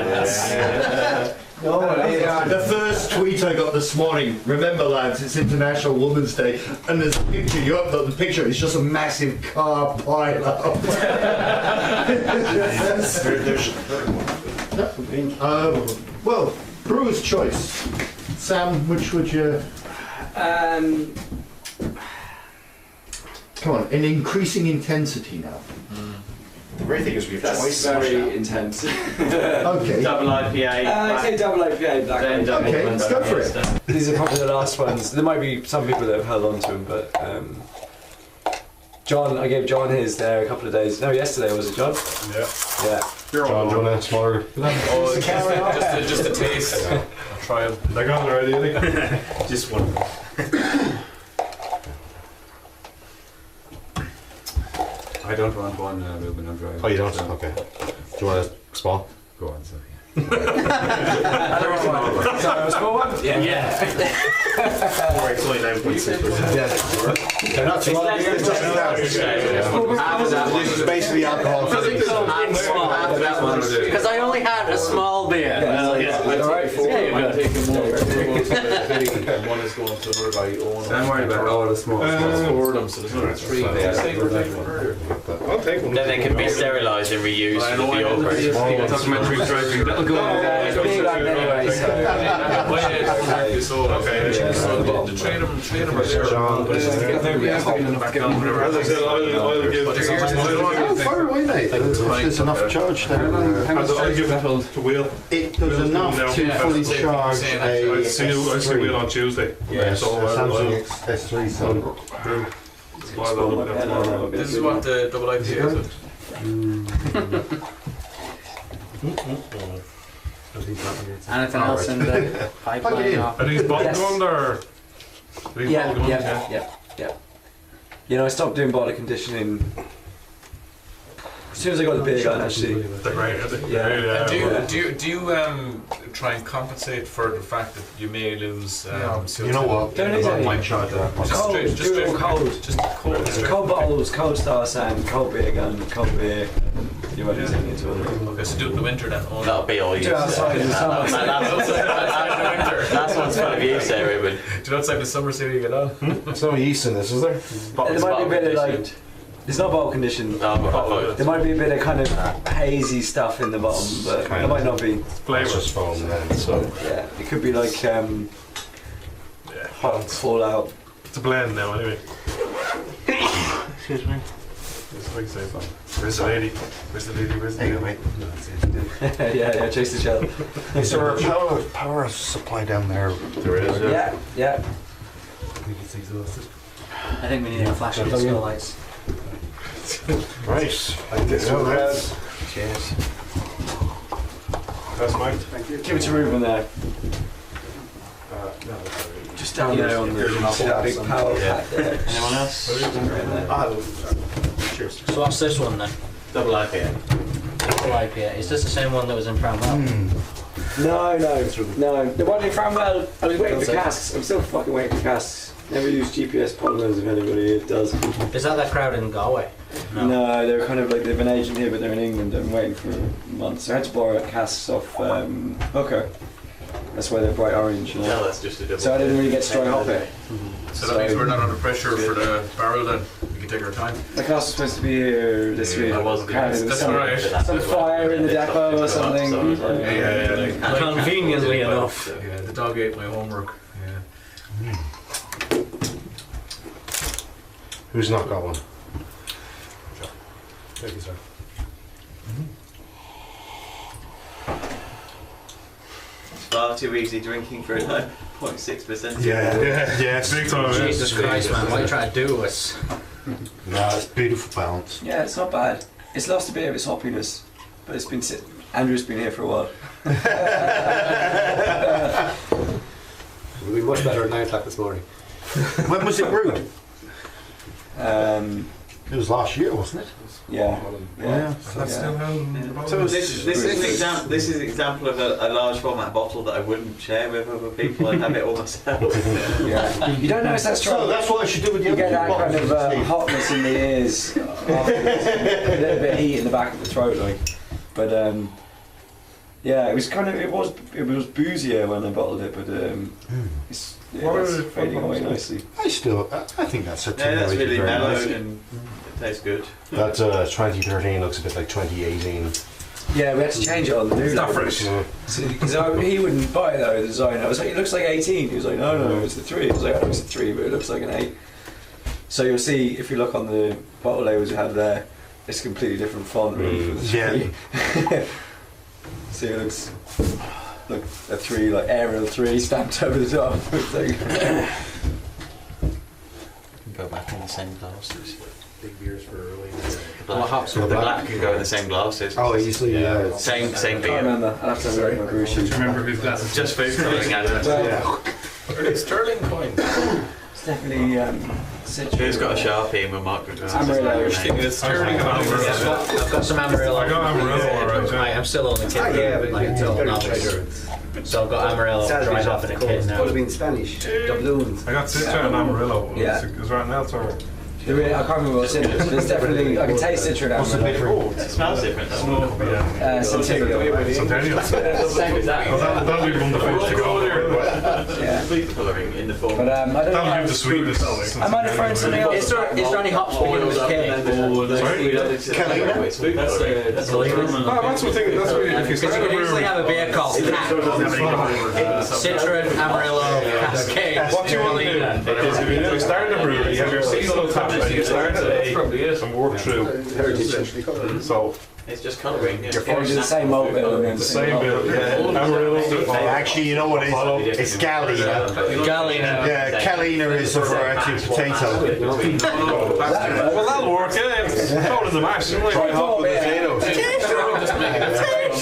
The first tweet I got this morning, remember lads, it's International Women's Day, and there's a picture, you upload the picture, it's just a massive car pile up. Well, brewer's choice. Sam, which would you... Come on, in increasing intensity now. The great thing is we have That's choice. very intense. Okay. Double IPA. I'd say double IPA, black Then double Okay, blend let's go for it. These are probably the last ones. There might be some people that have held on to them, but John, I gave John his there a couple of days. No, yesterday was it, John? Yeah. Yeah. John, smaller. Oh, just a taste. I'll try them. They're gone already, I think. Just one. I don't want one, Reuben, I'm driving. Oh, you don't? Okay. Do you want a small? Go on, so. Sorry, a small one? Yeah. It's only 9.6%. Yeah. They're not too long. This is basically alcohol. Because I only had a small beer. Alright, Yeah, you're good. One is is going to another guy who owns. Don't worry about all the small for them, so there's another 3. I'll take one. Then they can be sterilised and reused for the Beoir. Documentary driving. That'll go on. It's big like anyway, so. Okay. So the train them are there. Far away, mate. There's enough charge there. I'll give it to Will. There's enough to fully charge a I see Will on Tuesday. Yeah, Samsung S3, so brew. This is what the double IPA is. Anything else in the pipeline? Are these bottle gunned or? Yeah. You know, I stopped doing bottle conditioning as soon as I got the beer gun, actually. They're great, aren't they? Yeah. Do you try and compensate for the fact that you may lose? You know what? Don't need any. Just cold. Cold bottles, cold Star Sand, cold beer gun, cold beer. You won't use any at all. Okay, so do it in the winter then. That'll be all you. Do it outside in the summer. That's what's fun of you, say, Reuben. Do you know it's like the summer so you get on? There's no yeast in this, is there? There might be a bit of like. It's not bottle conditioned. There might be a bit of kind of hazy stuff in the bottom, but there might not be. Flavours foam then, so. Yeah, it could be like hot Fallout. It's a blend now, anyway. Excuse me. Where's the lady? Where's the lady? Yeah, chase the shell. Is there a power supply down there? There is. Yeah. I think it's exhausted. I think we need a flash of the snow lights. Right. Cheers. That's mine. Thank you. Give it to Reuben there. Just down there on the big power pack there. Anyone else? Cheers. So what's this one then? Double IPA. Double IPA. Is this the same one that was in Cranwell? No. The one in Cranwell, I was waiting for casks. I'm still fucking waiting for casks. Never use GPS polymers if anybody does. Is that crowd in Galway? No, they're kind of like they've been agent here, but they're in England. I've been waiting for months. I had to borrow casks off Hooker. That's why they're bright orange. You know? No, that's just a double. So I didn't really get strong hop it. So that means we're not under pressure for the barrel then. We can take our time. The class was supposed to be here this week. That's alright. Some fire in the depot or something. Conveniently enough. Yeah, the dog ate my homework. Yeah. Who's not got one? Thank you, sir. It's far too easy drinking for a 9.6%. Yeah, big time. Jesus Christ, man, what are you trying to do with us? No, it's beautiful balance. Yeah, it's not bad. It's lost a bit of its hoppiness, but it's been Andrew's been here for a while. We'll be much better at 9 o'clock this morning. When was it brewed? It was last year, wasn't it? Yeah. That's still how. So this is an example of a large format bottle that I wouldn't share with other people. I'd have it all myself. Yeah. You don't notice that's strong. So that's what I should do with the You other get that kind bottles, of hotness in the ears, afterwards, a little bit of heat in the back of the throat, like. But yeah, it was boozier when I bottled it, but it's fading away nicely. I think that's a that's really mellowed and it tastes good. That 2013 looks a bit like 2018. Yeah, we had to change it on the new. It's not fresh. Because he wouldn't buy it though, the designer. I was like, it looks like 18. He was like, no, it's the 3. I was like, I know it's a 3, but it looks like an 8. So you'll see, if you look on the bottle labels we have there, it's a completely different font really for the 3. See, it looks like a 3, like Arial 3 stamped over the top. Go back in the same glasses. Big beers for early. The black can go in the same glasses. Oh, easily, yeah. Same I beer. remember. I'll have to have my brew sheet. Remember whose glasses? Just food coloring added. Are they sterling coins? It's definitely citrus. Who's got a Sharpie and we'll mark it down? Amarillo. It's sterling coins. I've got some Amarillo. I got Amarillo, alright. I'm still on the kit. Like until novice. So I've got Amarillo dried up in a kit now. Supposed to be in Spanish. Doubloons. I got Citra and Amarillo. Yeah. Is there anything else or? I can't remember what's in it. There's definitely, I can taste citrus. What's the difference? It smells different though. Centennial. Centennial. Same as that. That'll be one of the first to go. Yeah. Sweet colouring in the form. But I don't know. That'll give the sweetness. I might have thrown something else. Is there any hops beginning with K? That's what thing. That's what if you start You could usually have a beer called Citron, Amarillo, Cascade. What you want to do is if you start a brewery, you have your seasonal taps and you start today and work through. So it's just colouring. You're do the same malt bill and then the same bill. Amarillo. Actually, you know what it is? It's Galena. Galena. Yeah, Galena is a variety of potato. Well, that'll work. Yeah, throw it in the mash. Try hot potatoes.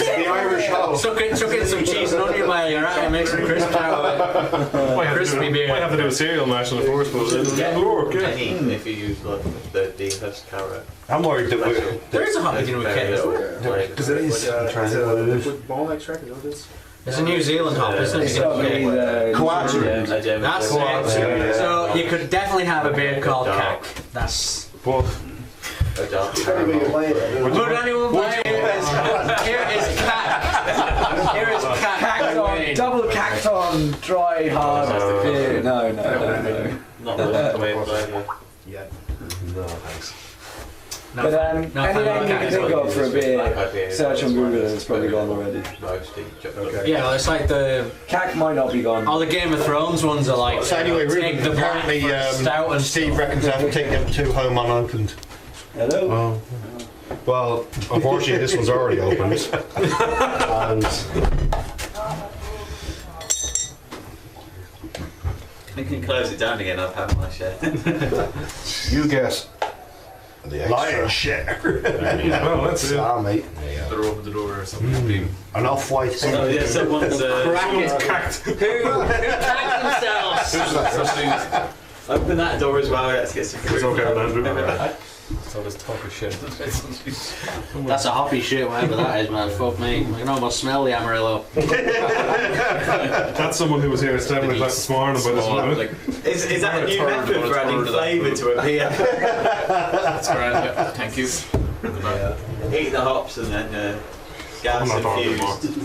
The Irish hop. Chuck in some cheese and onion while you're at it, make some crisp out of it. Crispy beer. Might have to do a cereal mash in the first, but it'll work. Yeah. If you use like the dehusked carrot. I'm worried that there is a hop beginning with K. Because it is. Ball extract, is that what it is? It's a New Zealand hop, isn't it? Coatter. That's it. So you could definitely have a beer called Cack. That's. But Would anyone buy it? Here is Cack. Here is Cack. Cacton, double cacton, dry, hard beer. No. Not the way of flavour. Yeah. no, thanks. But any name you can think of for a beer, search on Google and it's probably gone already. Yeah, well, it's like the Cack might not be gone. all the Game of Thrones ones are like. So anyway, take the apparently stout and Steve reckons I have to take them two home unopened. Hello. Oh. Well, unfortunately, this one's already opened. And You can close it down again. I've had my share. you guess. The lion's share. Well, that's it. Ah, mate. Better open the door or something. An off-white. Oh yeah, someone's cracked. Who cracked themselves? Open that door as well. Let's get some. It's okay, Andrew. It's all this talk of shit. That's a hoppy shit, whatever that is, man. Fuck me. I can almost smell the Amarillo. That's someone who was here at 7 o'clock this morning by this moment. Is that a new method for adding flavour to a beer? That's great. Yeah. Thank you. Eat the hops and then gas infused.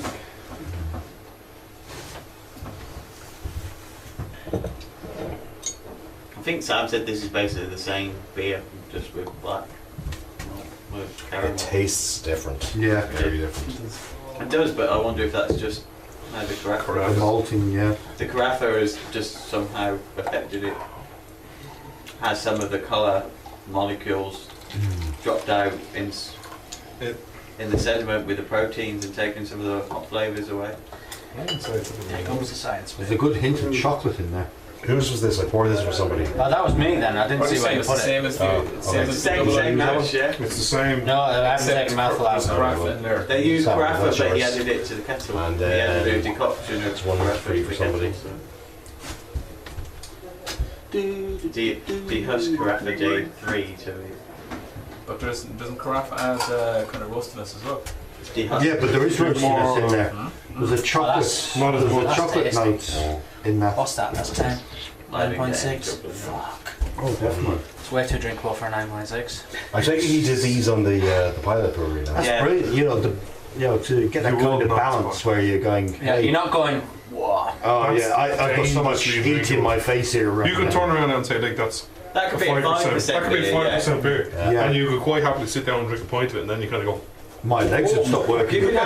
I think Sam said this is basically the same beer, just with black. With caramel. It tastes different. Yeah, very different. It does, but I wonder if that's just how the carafa. The malting, yeah. The carafa has just somehow affected it. Has some of the colour molecules dropped out in the sediment with the proteins and taken some of the hot flavours away. There comes the science. There's a good hint of chocolate in there. Whose was this? I poured this for somebody. Oh, that was me then. I didn't see where you put it. Same as the Same mash, yeah. It's the same. No, I haven't taken mouthful out. carafa in there. They used Sam, carafa, that's but he yours. added it to the kettle. And, He added a decoction of one carafa free to for the somebody. kettle. Dehusked carafa J3 to it. But doesn't carafa add kind of roastiness as well? Yeah, but there is roastiness in there. There's a chocolate, Not as there's a much. chocolate night in that. What's that? That's 10. 9.6. Fuck. Oh, definitely. It's way too drinkable for a 9.6. I think he did these on the pilot brewery now. That's brilliant. You know, to get that kind of balance where you're going. Yeah, Hey. you're not going. Whoa. Oh yeah, I've got so much heat in my face here. Right You can now. turn around and say, like, that's That could a be a 5%. 5% That could be a beer, 5% beer. Yeah. And you could quite happily sit down and drink a pint of it, and then you kind of go. My legs would stop working. You could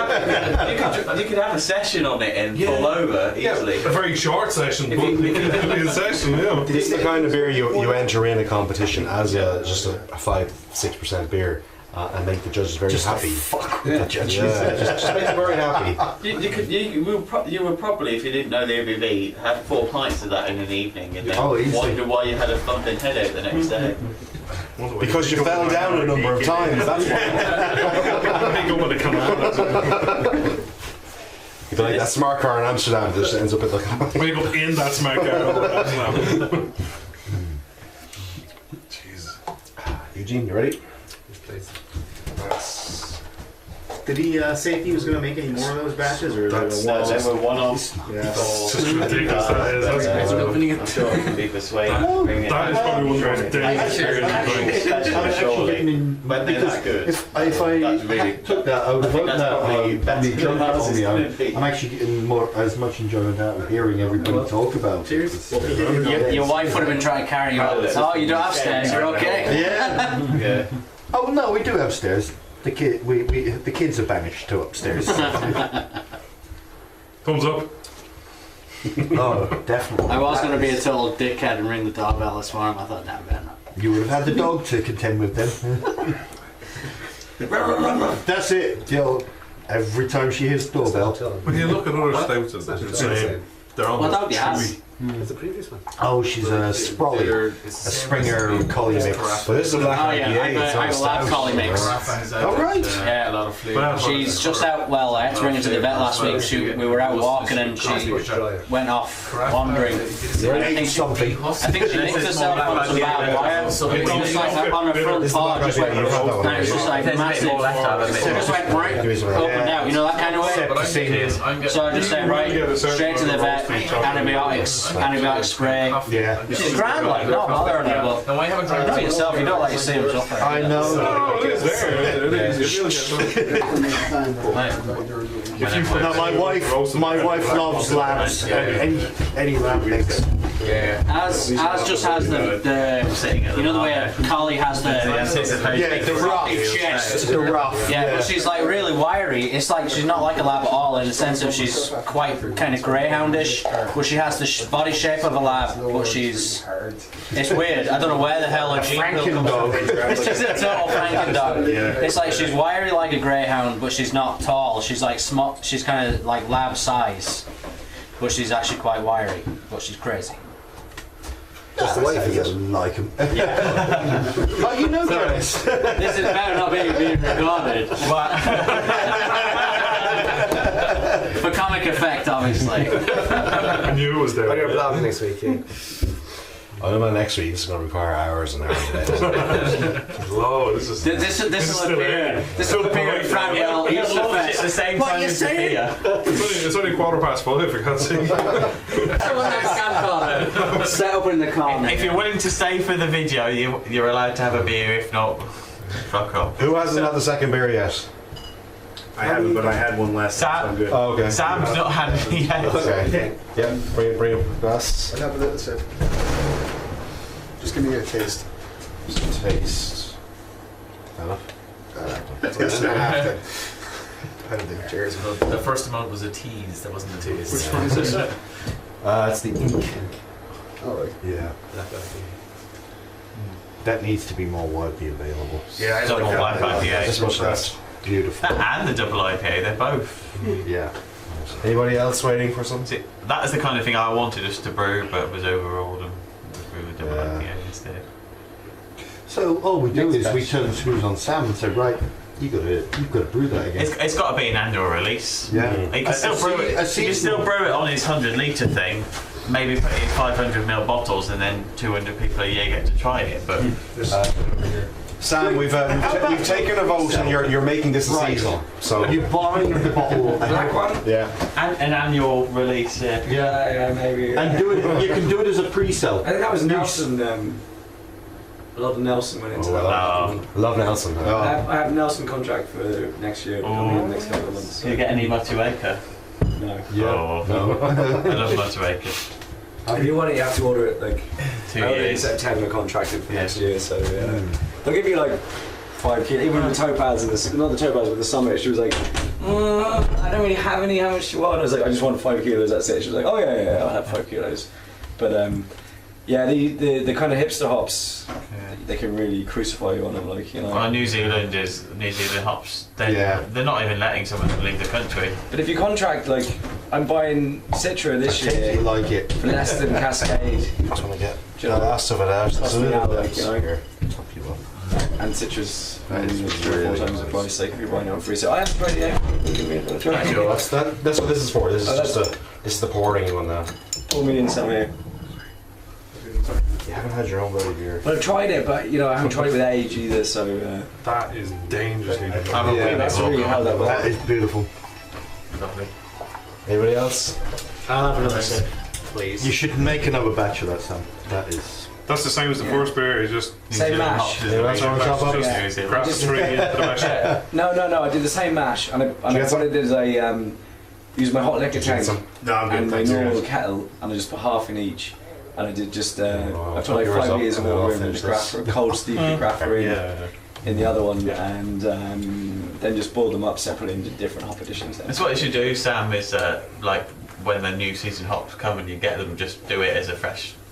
have a session on it and fall over easily. A very short session, but it could be a session, yeah. This is the kind of beer you enter in a competition as just a 5-6% beer and make the judges very happy. Fuck with the judges. Yeah, just make them very happy. You would probably, if you didn't know the ABV, have 4 pints of that in an evening and then wonder why you had a thumping headache the next day. Because you fell down a number of times, that's why. You'd be like that smart car in Amsterdam that just ends up at the... Wake up in that smart car. Jeez. Eugene, you ready? Yes, please. Did he say if he was going to make any more of those batches, or they were one-offs? Yeah. It's just ridiculous. That is. I'm sure it can be persuaded. That is probably one of the most dangerous things. When they're that good. If I took that, I would have opened that on the junk for me. I'm actually getting as much enjoyment out of hearing everybody talk about it. Your wife would have been trying to carry you out. Oh, you don't have stairs, you're okay. Yeah. Oh no, we do have stairs. The kids are banished to upstairs. Thumbs up. Oh, definitely. I was going to be a total dickhead and ring the doorbell this morning. I thought, damn, better not. You would have had the dog to contend with them. That's it. Every time she hears the doorbell. When you look at other stouts, it's the same. They're almost chewy. It's the previous one. Oh, she's a Sprawley, a Springer Collie mix. So this is a black IPA. I have a lab collie mix. Oh, right. Yeah, a lot of flavour. She's just out. Well, I had to bring her to the vet last week. We were out walking and she went off wandering. I think she nicked herself on some barbed wire. It was just like on her front paw, just went, and it was just like massive. It just went right up and down, you know, that kind of way. So I just said, right, straight to the vet, antibiotic spray. Yeah. She's grand, like, no bother on her, but you know yourself, you don't like to see him suffering. I know. No, my wife loves labs. Any lab mix. Yeah. As just has the you know the way a collie has the rough chest. The rough. Yeah, but she's like really wiry. It's like she's not like a lab at all in the sense of she's quite kind of greyhoundish, but she has the body shape of a lab, but she's. It's weird. I don't know where the hell a gene will come from. It's just a total Franken dog. It's like she's wiry like a greyhound, but she's not tall. She's like small. She's kind of like lab size, but she's actually quite wiry. But she's crazy. That's the way you like him. Oh, you know this. This is better not being recorded. For comic effect, obviously. I knew it was there. I'm going to vlog next week, yeah. I know my next week is going to require hours and hours and days. Whoa, this will appear. This will appear in Franwell. You'll launch it at the same time as the beer. It's only 5:15, for God's sake. Set up in the corner. If you're willing to stay for the video, you're allowed to have a beer. If not, fuck off. Who hasn't had the second beer yet? I haven't, but I had one last time, so I'm good. Oh, okay. Sam's not had any yet. Okay. Yeah, bring up the glass. I'll have a little sip. Just give me a taste. Just taste. Enough? That's what I have to. Cheers. The first amount was a tease, that wasn't a taste. Which one is this? It's the ink. Oh, right. Yeah. That needs to be more widely available. Yeah, I Double like that. IPA. That's beautiful. That and the double IPA, they're both. Yeah. Anybody else waiting for something? See, that is the kind of thing I wanted us to brew, but was overruled and we were double IPA instead. So all we do is we turn the screws on Sam and say, right, you've got to brew that again. It's got to be an annual release. Yeah. You can still brew it. You can still brew it on his 100-litre thing. Maybe put it in 500ml bottles, and then 200 people a year get to try it. But Sam, we've taken a vote, and you're making this a season. So you buy the bottle, black one. Yeah. And an annual release. Yeah, maybe. And do it. You can do it as a pre-sell. I think that was Nelson. A lot of Nelson went into that. Love Nelson. I have Nelson contract for next year. Coming in the next couple of months. Do you get any Motueka? No. Yeah. Oh, no. I love Motueka. If you want it, you have to order it like 2 early years. September contracted for next year. So they'll give you like 5 kilos. Even with Topaz and not the Topaz, but the Summit, she was like, I don't really have any. How much do you want? I was like, I just want 5 kilos. That's it. She was like, oh yeah, I'll have 5 kilos. But yeah, the kind of hipster hops, they can really crucify you on them, like, you know. Well, New Zealand hops. They're not even letting someone leave the country. But if you contract, like, I'm buying Citra this year. You like it for less than Cascade. Just want to get the last of it out. Cost me out, like, you know. Here, top you up. And Citra's 3 or 4 times the price. Like, if you're buying it on free, so I have to try it out. Give me a try. That's what this is for. This is the pouring one now. 4 million some here. You haven't haven't had your own bloody beer. Well, I've tried it, but I haven't tried it with age either. So that is dangerously difficult. That's really how that works. That is beautiful. Lovely. Anybody else? I'll have another sip, please. You should make another batch of that, Sam. That is. That's the same as the first beer. It's just same mash. Craft 3 into the mash. No. I did the same mash, and what I did is I used my hot liquor tank and my normal kettle, and I just put half in each. And I did just I put like 5 litres of water in and just cold steeped grappa in the other one, and then just boiled them up separately into different hop additions. That's what you should do, Sam. Is like when the new season hops come and you get them, just do it as a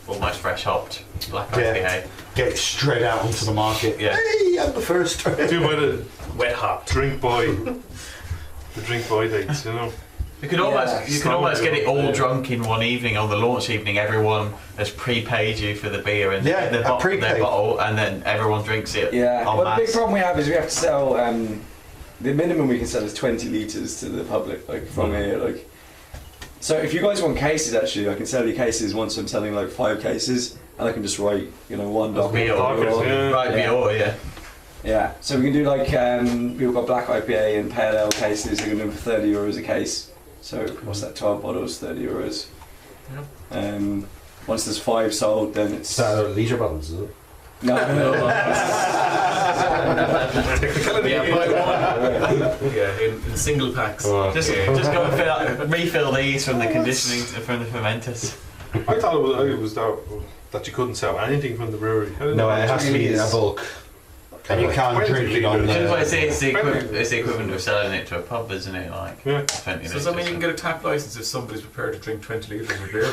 almost fresh hopped black IPA. Get it straight out onto the market. Yeah. Hey, I'm the first. Do by the wet hop. Drink by dates, You could almost get it all drunk in one evening on the launch evening. Everyone has prepaid you for the beer and their bottle, and then everyone drinks it. Yeah. Well, the big problem we have is we have to sell. The minimum we can sell is 20 litres to the public, from here, So if you guys want cases, actually, I can sell you cases once I'm selling 5 cases, and I can just write, one doc. Beoir, Yeah, so we can do we've got black IPA and pale ale cases. We can do them for €30 a case. So what's that? 12 bottles, €30. Yeah. Once there's 5 sold, then it's. Leisure bottles, is it? No. Technicality. In single packs. Just go and refill these from the conditioning from the fermenters. I thought it was that you couldn't sell anything from the brewery. No, it has to be in a bulk. And you can't drink it on it's the equivalent of selling it to a pub, isn't it? So does that mean you can get a tap license if somebody's prepared to drink 20 litres of beer?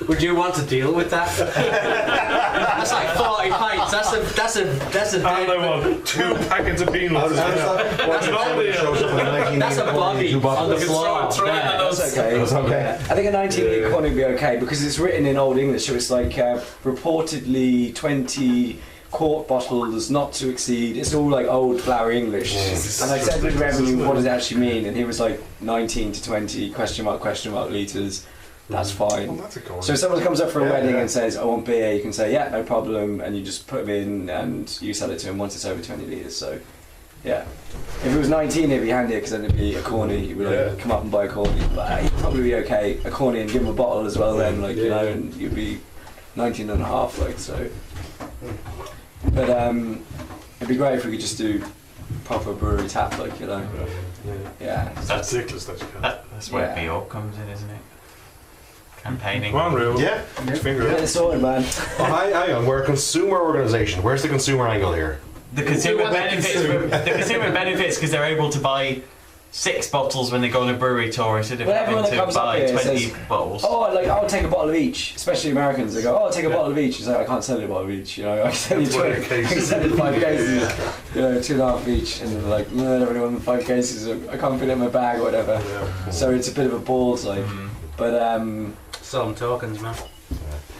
Would you want to deal with that? That's like 40 pints. That's a. And I want 2 packets of peanuts. That's a body on the floor. That's okay. I think a 19-litre corn would be okay because it's written in Old English, so it's reportedly 20 quart bottles not to exceed. It's all old flowery English. And I said with revenue, what does it actually mean? And he was 19 to 20 question mark litres. That's fine. So if someone comes up for a wedding and says, I want beer, you can say, yeah, no problem, and you just put them in and you sell it to him once it's over 20 litres. So, yeah. If it was 19, it'd be handier because then it'd be a corny. You'd be come up and buy a corny. But you'd probably be okay. A corny and give him a bottle as well then, and you'd be 19 and a half, so. But it'd be great if we could just do proper brewery tap, Yeah. That's ridiculous. That's where Beoir comes in, isn't it? Campaigning. Come on, Reuben. Yeah. It's sorted, man. Hang on, we're a consumer organisation. Where's the consumer angle here? The consumer benefits because they're able to buy 6 bottles when they go on a brewery tour instead of having to buy 20 bottles. I'll take a bottle of each. Especially Americans, they go, I'll take a bottle of each. It's I can't sell you a bottle of each. I can sell you 20 cases. I can sell you 5 cases. 2.5 each. And they're like, no, I don't really want 5 cases. I can't fit it in my bag or whatever. So it's a bit of a balls, But some tokens, man.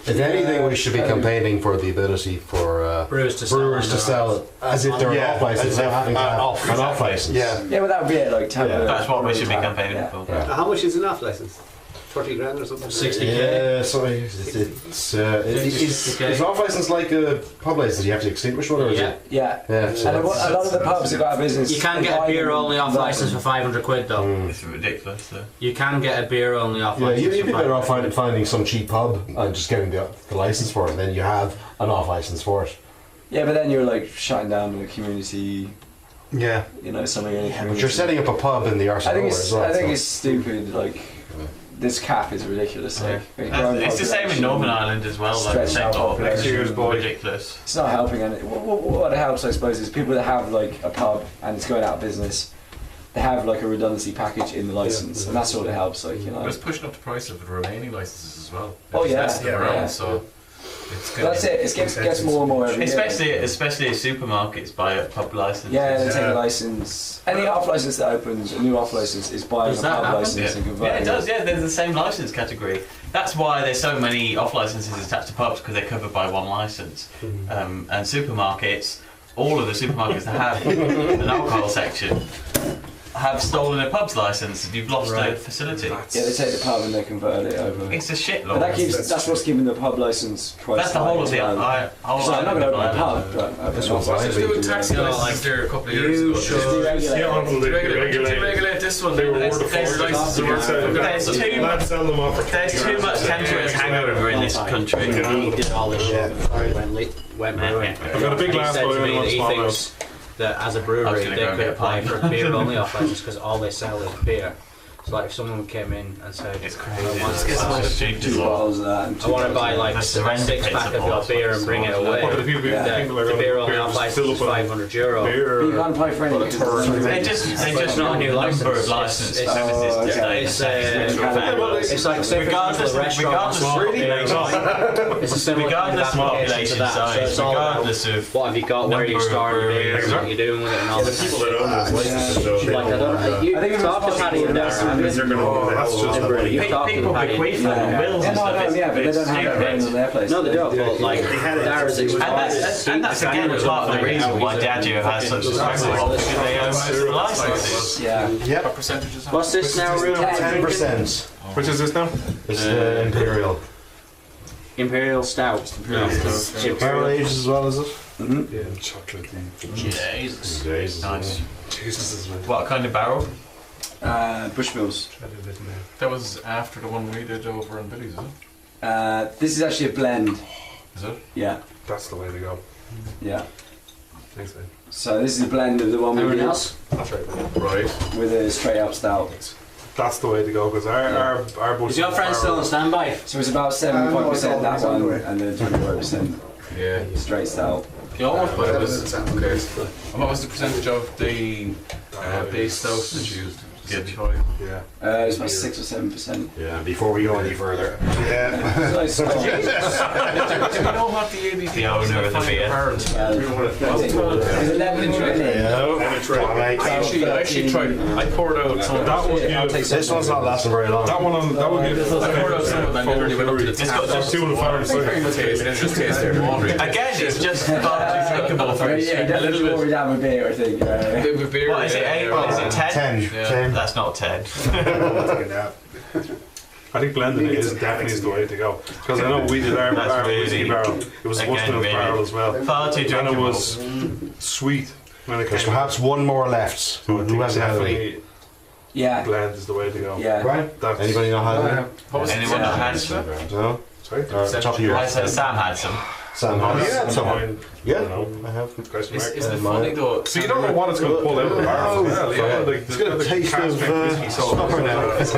If anything, we should be campaigning for the ability for brewers to sell it as if they're off license, not having an off license. Yeah, well, that would be it. That's what we should be campaigning for. How much is an off license? 30 grand or something? 60k. Yeah, sorry. Is off license like a pub license? You have to extinguish one, or is it? Yeah. So and a lot of the pubs have got a business. You can get a beer only off license for 500 quid though. It's ridiculous. Though. You can get a beer only off license. You'd be better off finding some cheap pub and just getting the license for it, and then you have an off license for it. Yeah, but then you're shutting down the community. Yeah. Something. But you're setting up a pub in the arsenal as well. I think it's stupid. This cap is ridiculous. It's the same in Northern Ireland as well. Next year's ridiculous. It's not helping anything. What helps, I suppose, is people that have a pub and it's going out of business. They have a redundancy package in the license, and that's all it helps. It's pushing up the price of the remaining licenses as well. So that's it. It gets more and more every year. Especially as supermarkets buy a pub license. Yeah, they take a license. Any off license that opens, a new off license is buying a pub license and converting. Yeah, it does. Yeah, they're the same license category. That's why there's so many off licenses attached to pubs because they're covered by one license. And supermarkets, all of the supermarkets that have an alcohol section have stolen a pub's licence and you've lost a facility. Yeah, they take the pub and they convert it over. It's a shit But law. that's what's giving the pub licence price. That's the whole of the So I'm not going to open a pub, but That's what I just do. taxi license there a couple of years ago. Yeah, until they regulate this one. They were worth There's too much temporary hangover in this country. He did all this shit before he went brewing. I've got a big glass He said boy to me and that one he small thinks that as a brewery they could apply for a beer only off license because all they sell is beer. So like if someone came in and said, It's crazy. I want to buy like a 6-pack of your beer and bring it away. The beer only off license is €500. But you can't apply for any. They just not a new number of licensed premises today. It's like say regardless of population size, regardless of what have you got, where you started, what you're doing with it, and all that. People that own those licenses, though. Like I think we've talked to Paddy in there. people bequeath them wills and stuff. Yeah, but they don't have that in their place. No, they don't. But like, and that's again part of the reason why Diageo has such a struggle because they own most of the licenses. Yeah. Yep. What percentages? What's this now? 10%. Which is this now? It's Imperial. Imperial Stout. Barrel aged as well, is it? Yeah, chocolate. Jesus. Nice. What kind of barrel? Bushmills. That was after the one we did over in Billy's, is it? This is actually a blend. Is it? Yeah. That's the way to go. Yeah. Thanks, man. So this is a blend of the one we did else? That's right. Right. with a straight up stout. That's the way to go because our Is your friend still on standby? So it's about 75% that one and then 25% straight stout. Yeah, what was the percentage of the base stout that you used? Yeah. It's about 6 or 7%. Yeah, before we go any further. Yeah. So Do you know what the ABV The owner of the beer. There's 11 in I actually tried. I poured out some of That was I'll good. take some. This one's not lasting very long. That one, that would be. I poured out some of them and literally went up to the tap. Just 205 It just tastes there. Again, it's just far too drinkable for us. Yeah, definitely before we have a beer, I think. What is it? 8? What is it? 10? 10. That's not 10. I think blending it is definitely the way to go because I know we did our whiskey barrel. It was a Bushmills barrel as well. Far too And it drinkable. was sweet when it There's came. perhaps one more left. So I think Who hasn't had any? definitely Yeah. blend is the way to go. Yeah. Right? That's Anybody know how to Anyone that had some? No? Sorry. Top of your I said Sam had some. Sam has some. Yeah, I have. Question mark. Isn't it funny though? So you don't know what it's going to pull out of the barrel. It's got a taste of stopper now. It's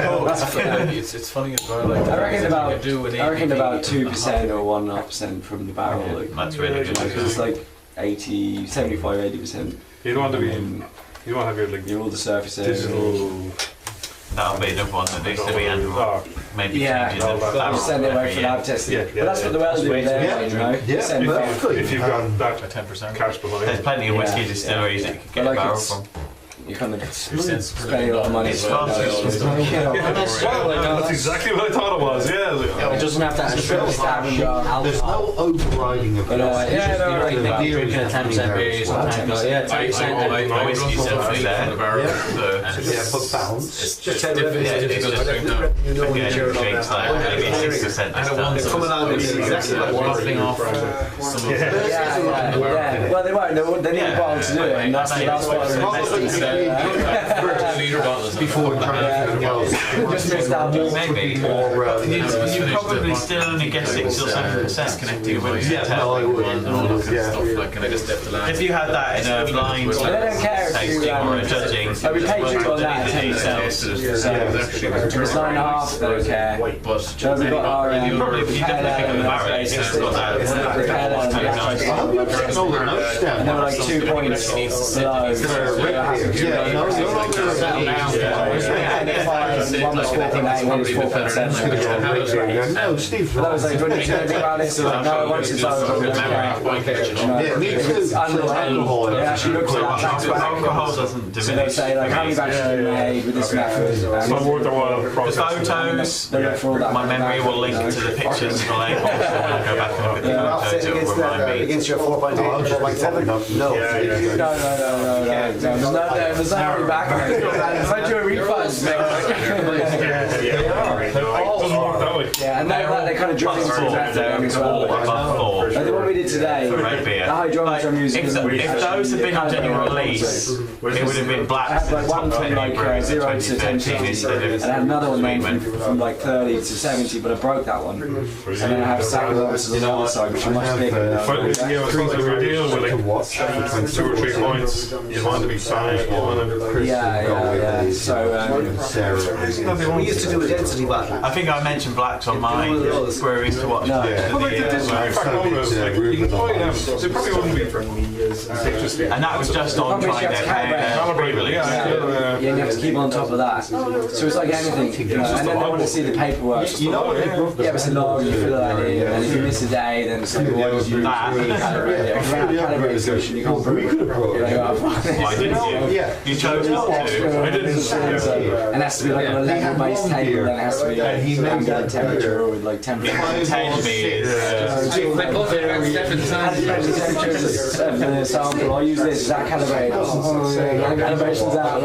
funny as well. Like I reckon about you do an 2% or 1.5% from the barrel. Like, That's really good. because it's like 75-80%. You don't want to be. You don't have your like all the surface area. digital. That'll be the one that needs to be animal. Maybe changing the I'll send it away for lab testing. But that's what the wells do there, you know. Send it back. If you've got that 10% cash behind. There's plenty of whiskey distilleries that you can get a barrel from. You kind of spending a lot of money. It's fast. That's exactly what I thought it was. Yeah. It doesn't have that stab and go. There's no overriding of But you're drinking a 10% beer sometimes. Yeah, 10%. I whiskey self there. the barrel. put pounds. It's just difficult to drink drinks like maybe 6%. And it wants coming out exactly like waffling off some of Yeah. Well, they won't. They need a bottle to do it, and that's why they're before just mixed out. Maybe. You probably still only get 6 or 7% connecting with it. If you had that in a blind They don't care if tasting you. or a judging, We paid you on that. the details. So it's 9.5. They don't care. So we've got our. You probably pick up the barrel, it's got that. And they were like 2 points below. one was 4.8, one was 4.7. No, Steve. But I was like, do you want to think about this? I was like, no, once it's over, Yeah, me too. it's under alcohol. It actually looks like that Alcohol doesn't diminish. So they say, like, how many batches have you made with this method? It's not worth the while. The photos, my memory will link to the pictures and I'll go back and look at the photos. It will remind me. Against your 4.8, 4.7? No. There's no back. It's like doing refunds, Yeah, and they kind of drop into that as well. Like the one we did today, the hydraulics I'm using. If those had been on genuine release, it would have been black. I had like one from like 0 to 1050, and I had another one then from like 30 to 70, but I broke that one. And then I have a sack of those on the other side, which are much bigger. We're dealing with like 2 or 3 points. You want to be fine. Yeah. So we used to do a density battle. I think I mentioned blacks on mine where we used to watch. They probably wouldn't be for years. And that was just on trying their pre-release. Yeah, you have to keep on top of that. So it's like anything, and then they want to see the paperwork. You know what they broke? Yeah, it's a log, you fill that in, and if you miss a day, then it's like, what did you calibrate solution, you can't brew. Why didn't you? You chose not to. I didn't. And it has to be like on a level-based table, then it has to be like ambient temperature or with like temperature. Sample, I'll use this, is that calibrated? Calibration's out.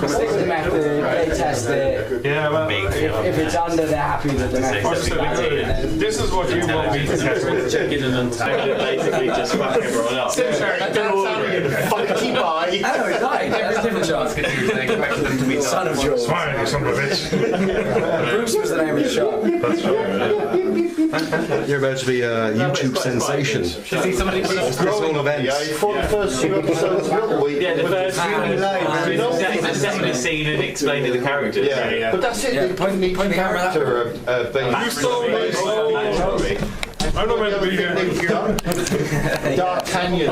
Stick with the method, they test it. If it's under, they're happy that the method's valid. This is what you want me to test with. Basically just fuck everyone up. Funky boy. I know, it's like every different chance gets used and expect them to be son of George. Smile, you son of a bitch. Bruce was the name of the shop. You're about to be a YouTube sensation. It's growing events. Yeah, for the first 2 episodes of the week. Yeah, the first few setting the scene and explaining the characters. Yeah, but that's it. You point the character You stole me. I'm not meant to be here. D'Artagnan.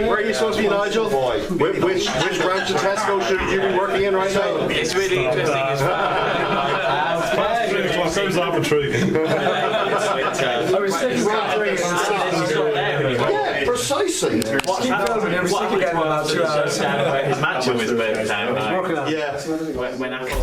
Where are you supposed to be, Nigel? Which branch of Tesco should you be working in right now? It's really interesting as well. Sounds like a tree. I was thinking Yeah, precisely. What happened to his match with Bird Town? Yeah. When Apple